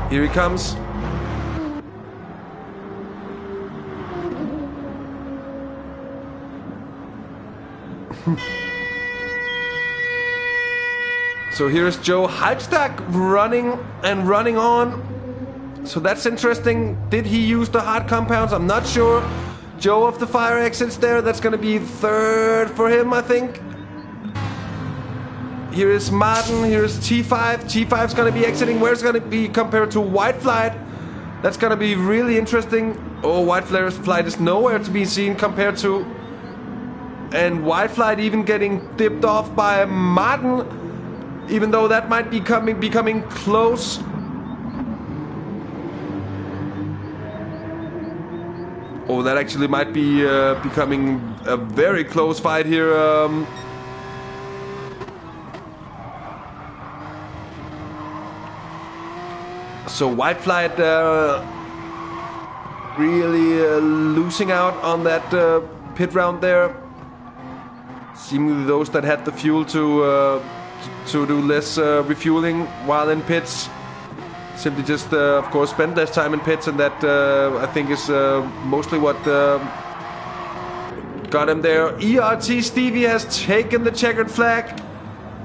Here he comes. So here's Joe Halbstag running and running on. So that's interesting. Did he use the hard compounds? I'm not sure. Joe of the Fire exits there. That's going to be third for him, I think. Here is Martin. Here's T5. T5's going to be exiting. Where's it going to be compared to White Flight? That's going to be really interesting. Oh, White Flight is nowhere to be seen compared to... And White Flight even getting dipped off by Martin, even though that might be becoming close. Oh, that actually might be becoming a very close fight here. So White Flight really losing out on that pit round there. Seemingly those that had the fuel to do less refueling while in pits simply just, of course, spend less time in pits, and that I think is mostly what got him there. ERT Stevie has taken the checkered flag.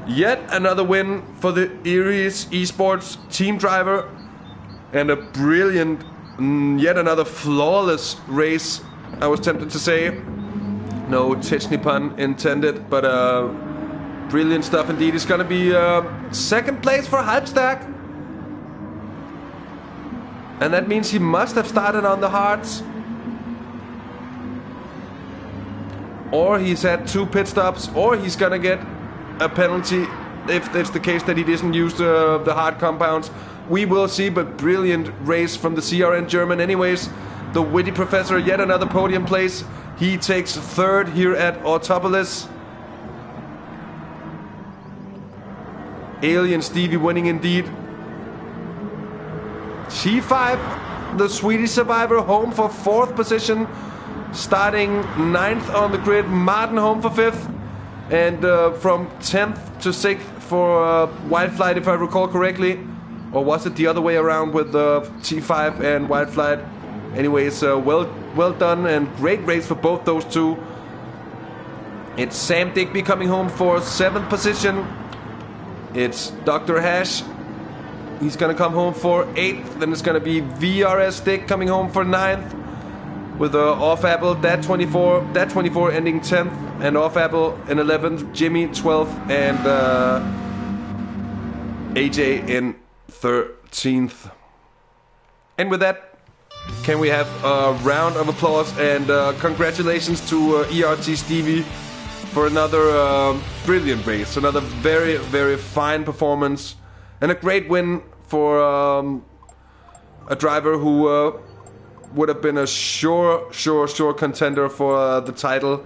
Yet another win for the Aries Esports team driver, and a brilliant, yet another flawless race, I was tempted to say. No Tichny pun intended, but brilliant stuff indeed. It's gonna be second place for Halbstag. And that means he must have started on the hards. Or he's had 2 pit stops, or he's gonna get a penalty if it's the case that he doesn't use the hard compounds. We will see, but brilliant race from the CRN German anyways. The witty professor, yet another podium place. He takes third here at Autopolis. Alien Stevie winning indeed. T5, the Swedish survivor, home for 4th position. Starting 9th on the grid. Martin home for 5th. And from 10th to 6th for White Flight, if I recall correctly. Or was it the other way around with T5 and White Flight? Anyways, well done and great race for both those two. It's Sam Digby coming home for 7th position. It's Dr. Hash. He's gonna come home for 8th. Then it's gonna be VRS Dick coming home for 9th. With off Apple, that 24 ending 10th, and off Apple in 11th, Jimmy 12th, and AJ in 13th. And with that, can we have a round of applause and congratulations to ERT Stevie for another brilliant race, another very, very fine performance, and a great win for a driver who would have been a sure contender for the title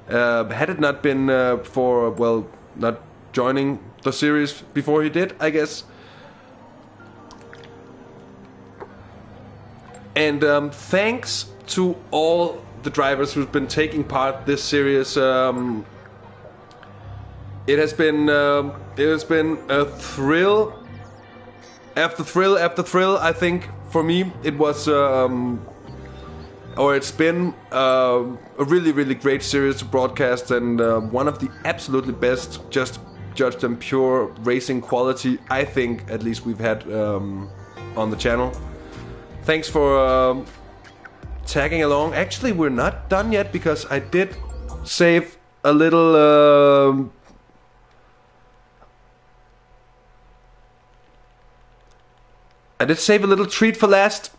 had it not been for, well, not joining the series before he did, I guess. And thanks to all the drivers who've been taking part this series. It has been a thrill after thrill after thrill. I think for me it was It's been a really great series to broadcast, and one of the absolutely best, just judged on pure racing quality, I think, at least we've had on the channel. Thanks for tagging along. Actually, we're not done yet, because I did save a little treat for last.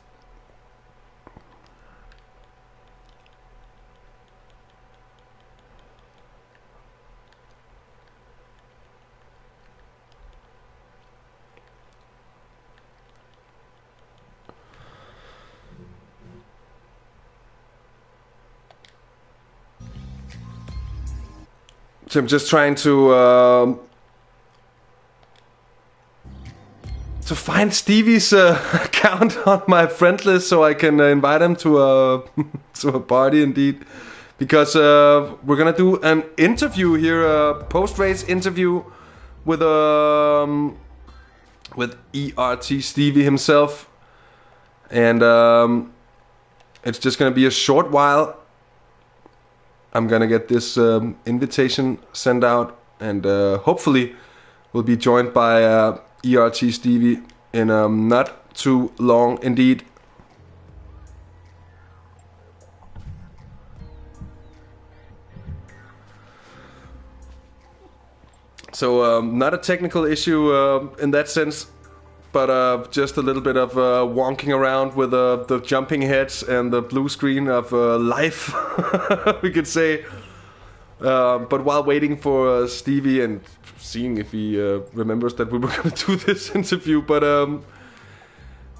So I'm just trying to find Stevie's account on my friend list so I can invite him to a to a party, indeed, because we're gonna do an interview here, a post-race interview with ERT Stevie himself, and it's just gonna be a short while. I'm gonna get this invitation sent out, and hopefully we'll be joined by ERT Stevie in not too long indeed. So not a technical issue in that sense, but just a little bit of wonking around with the jumping heads and the blue screen of life, we could say. But while waiting for Stevie and seeing if he remembers that we were going to do this interview, but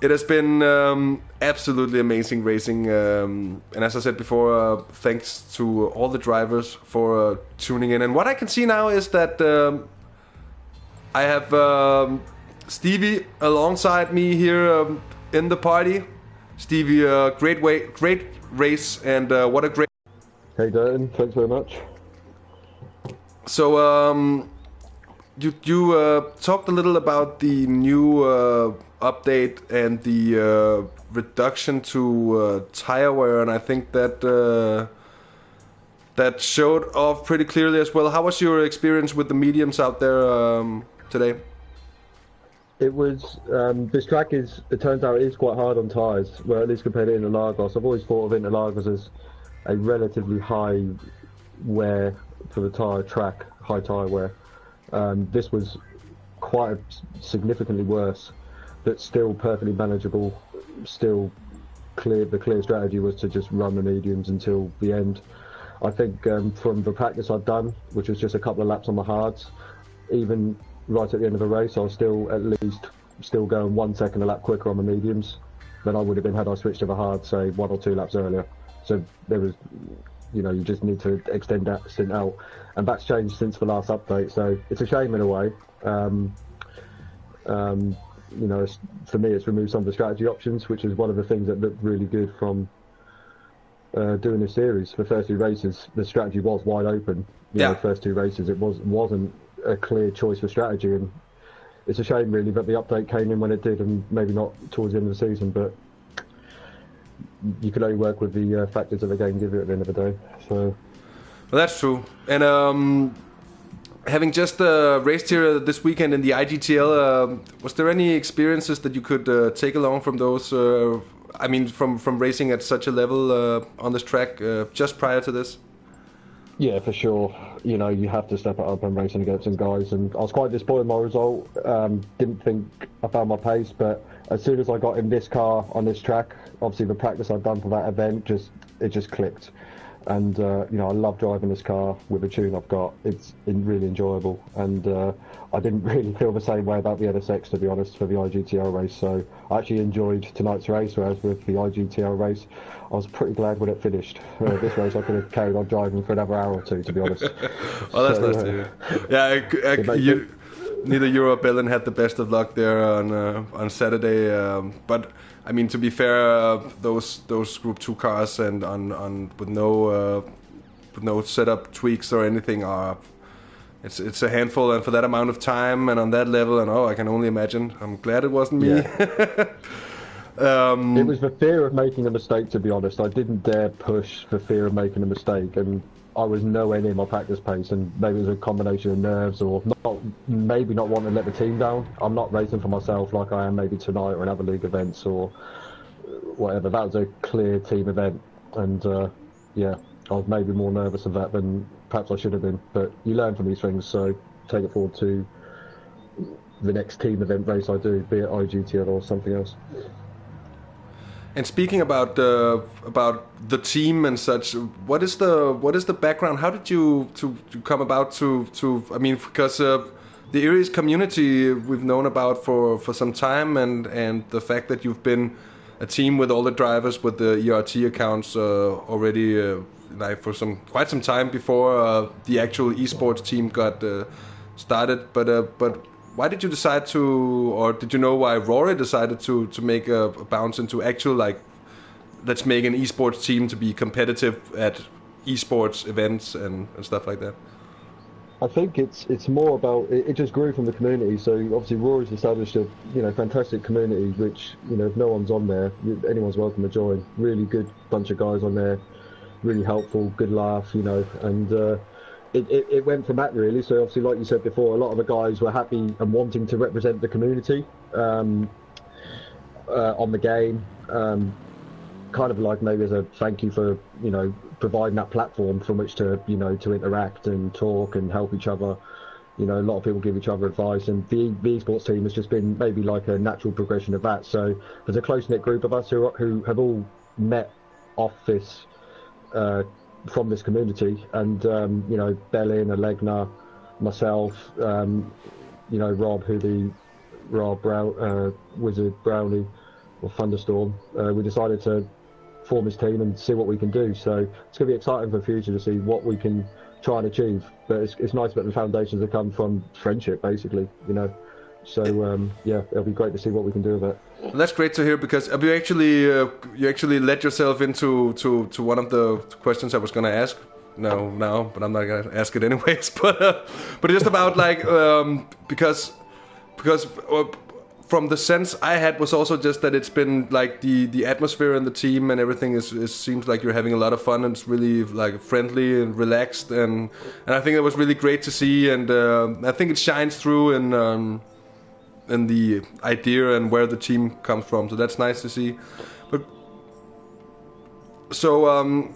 it has been absolutely amazing racing. And as I said before, thanks to all the drivers for tuning in. And what I can see now is that I have Stevie alongside me here in the party. Stevie, great race, and what a great... Hey Dirten, thanks very much. So you talked a little about the new update and the reduction to tire wear, and I think that that showed off pretty clearly as well. How was your experience with the mediums out there today? It was, this track is, it turns out it is quite hard on tyres, well, at least compared to Interlagos. I've always thought of Interlagos as a relatively high wear for the tyre track, high tyre wear. This was quite significantly worse, but still perfectly manageable. Still clear. The clear strategy was to just run the mediums until the end. I think from the practice I'd done, which was just a couple of laps on the hards, even right at the end of the race, I was still at least going 1 second a lap quicker on the mediums than I would have been had I switched to the hard, say 1 or 2 laps earlier. So there was, you know, you just need to extend that stint out, and that's changed since the last update. So it's a shame in a way. You know, for me, it's removed some of the strategy options, which is one of the things that looked really good from doing this series. For the first 2 races, the strategy was wide open. You know, the first 2 races, it wasn't a clear choice for strategy, and it's a shame really that the update came in when it did, and maybe not towards the end of the season, but you can only work with the factors that the game give you at the end of the day. So, well, that's true. And having just raced here this weekend in the IGTL, was there any experiences that you could take along from those? I mean, from racing at such a level on this track just prior to this? Yeah, for sure. You know, you have to step it up and racing against some guys, and I was quite disappointed with my result. Didn't think I found my pace, but as soon as I got in this car on this track, obviously the practice I'd done for that event just clicked. And you know, I love driving this car with the tune I've got. It's really enjoyable, and I didn't really feel the same way about the NSX, to be honest, for the IGTL race. So I actually enjoyed tonight's race, whereas with the IGTL race, I was pretty glad when it finished. This race I could have carried on driving for another hour or 2, to be honest. Well, that's nice to hear. Yeah, neither you or Belen had the best of luck there on Saturday, but I mean, to be fair, those Group 2 cars and on with no setup tweaks or anything are it's a handful, and for that amount of time and on that level, and I can only imagine. I'm glad it wasn't me. Yeah. It was the fear of making a mistake, to be honest. I didn't dare push for fear of making a mistake, and I was nowhere near my practice pace, and maybe it was a combination of nerves or maybe not wanting to let the team down. I'm not racing for myself like I am maybe tonight or in other league events or whatever. That was a clear team event, and yeah, I was maybe more nervous of that than perhaps I should have been. But you learn from these things, so take it forward to the next team event race I do, be it IGTL or something else. And speaking about the team and such, what is the background? How did you come about to I mean, because the Aries community we've known about for some time, and the fact that you've been a team with all the drivers with the ERT accounts already like for quite some time before the actual esports team got started. But why did you decide to, or did you know why Rory decided to make a bounce into actual, like, let's make an esports team to be competitive at esports events and stuff like that? I think it's more about it just grew from the community. So obviously Rory's established a fantastic community, which if no one's on there, anyone's welcome to join. Really good bunch of guys on there, really helpful, good laugh, and. It went from that really. So obviously, like you said before, a lot of the guys were happy and wanting to represent the community on the game, kind of like maybe as a thank you for providing that platform from which to to interact and talk and help each other. A lot of people give each other advice, and the esports team has just been maybe like a natural progression of that. So there's a close-knit group of us who have all met off this. From this community, and Bellin, Alegna, myself, Rob Brown, Wizard Brownie, or Thunderstorm. We decided to form this team and see what we can do. So it's going to be exciting for the future to see what we can try and achieve. But it's nice that the foundations have come from friendship, basically. So yeah, it'll be great to see what we can do with it. Well, that's great to hear, because you actually led yourself into one of the questions I was going to ask. No, but I'm not going to ask it anyways. But just about like because from the sense I had was also just that it's been like the atmosphere and the team and everything is seems like you're having a lot of fun, and it's really like friendly and relaxed, and I think it was really great to see, and I think it shines through in the idea and where the team comes from. So that's nice to see. But so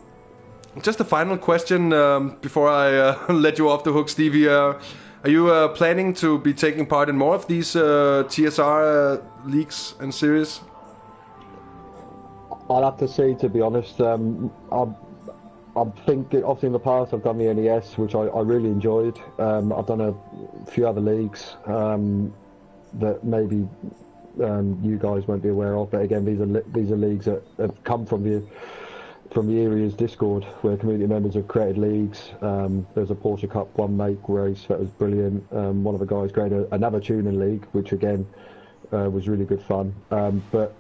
just a final question before I let you off the hook, Stevie. Are you planning to be taking part in more of these TSR leagues and series? I'll have to see, to be honest. I'm thinking, obviously in the past I've done the NES, which I really enjoyed. I've done a few other leagues that maybe you guys won't be aware of, but again, these are leagues that have come from the area's Discord, where community members have created leagues. There's a Porsche Cup one make race that was brilliant. One of the guys created another tuning league, which again was really good fun. But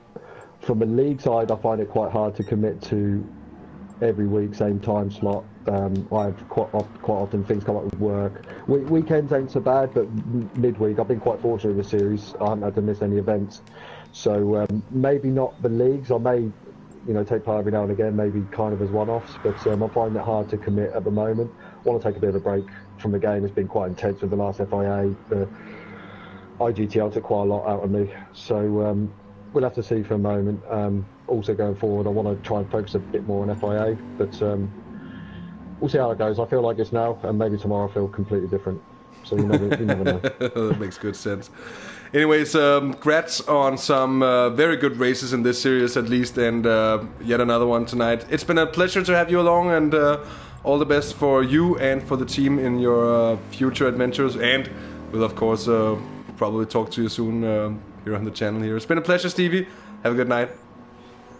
from a league side, I find it quite hard to commit to every week, same time slot. I have quite often things come up with work. Weekends ain't so bad, but midweek I've been quite fortunate with the series. I haven't had to miss any events, so maybe not the leagues. I may, take part every now and again, maybe kind of as one-offs. But I find it hard to commit at the moment. I want to take a bit of a break from the game. It's been quite intense with the last FIA. The IGTL took quite a lot out of me, so we'll have to see for a moment. Also going forward, I want to try and focus a bit more on FIA, but we'll see how it goes. I feel like this now, and maybe tomorrow I feel completely different. So you never know. That makes good sense. Anyways, congrats on some very good races in this series at least, and yet another one tonight. It's been a pleasure to have you along, and all the best for you and for the team in your future adventures, and we'll of course probably talk to you soon here on the channel here. It's been a pleasure, Stevie. Have a good night.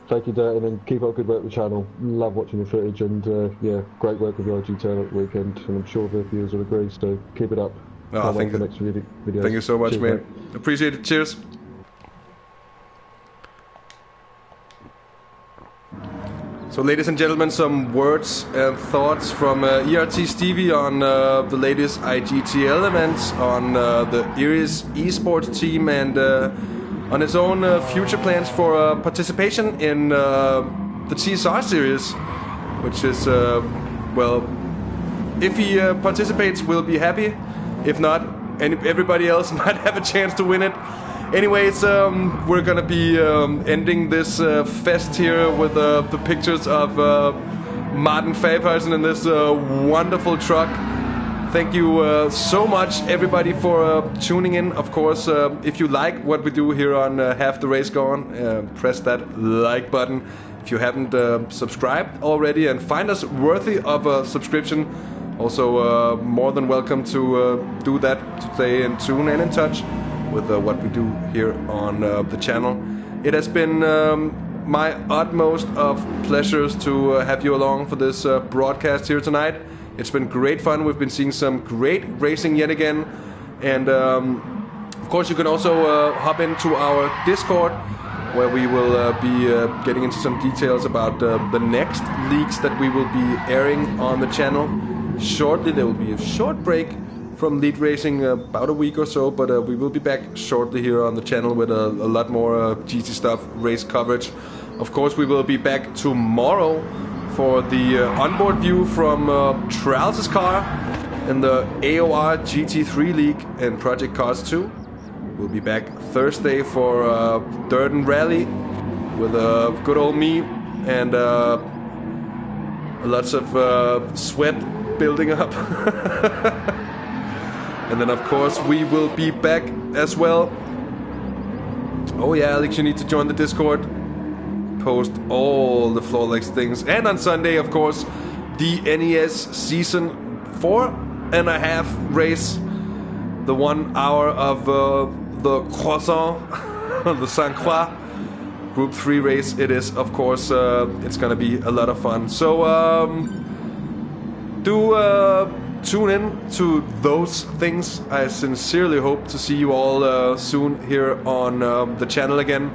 Thank you, Dirten, and keep up good work with the channel. Love watching the footage, and yeah, great work with the IGTL at the weekend, and I'm sure the viewers will agree, so keep it up. Oh, thank you. Next videos. Thank you so much, Cheers, mate. Appreciate it. Cheers. So, ladies and gentlemen, some words and thoughts from ERT Stevie on the latest IGTL events, on the Aries esports team, and on his own future plans for participation in the TSR series, which is, well, if he participates, we'll be happy. If not, everybody else might have a chance to win it. Anyways, we're gonna be ending this fest here with the pictures of Martin Fabersen in this wonderful truck. Thank you so much, everybody, for tuning in. Of course, if you like what we do here on Half the Race Gone, press that like button. If you haven't subscribed already and find us worthy of a subscription, also more than welcome to do that, to stay in tune and in touch with what we do here on the channel. It has been my utmost of pleasures to have you along for this broadcast here tonight. It's been great fun. We've been seeing some great racing yet again. And of course you can also hop into our Discord, where we will be getting into some details about the next leaks that we will be airing on the channel. Shortly there will be a short break from lead racing, about a week or so, but we will be back shortly here on the channel with a lot more GT stuff, race coverage. Of course we will be back tomorrow for the onboard view from Tralls' car in the AOR GT3 League and Project Cars 2. We'll be back Thursday for Dirten Rally with good old me and lots of sweat building up. And then of course we will be back as well. Oh yeah, Alex, you need to join the Discord. Post all the Floorlegs things. And on Sunday, of course, the NES Season 4.5 race. The 1 hour of the Croissant, the Saint Croix Group 3 race. It is, of course, it's gonna be a lot of fun. So do tune in to those things. I sincerely hope to see you all soon here on the channel again.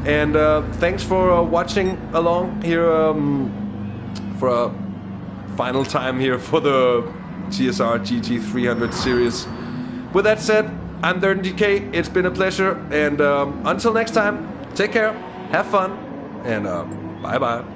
And thanks for watching along here for a final time here for the TSR GT300 series. With that said, I'm DirtenDK. It's been a pleasure, and until next time, take care, have fun, and bye bye.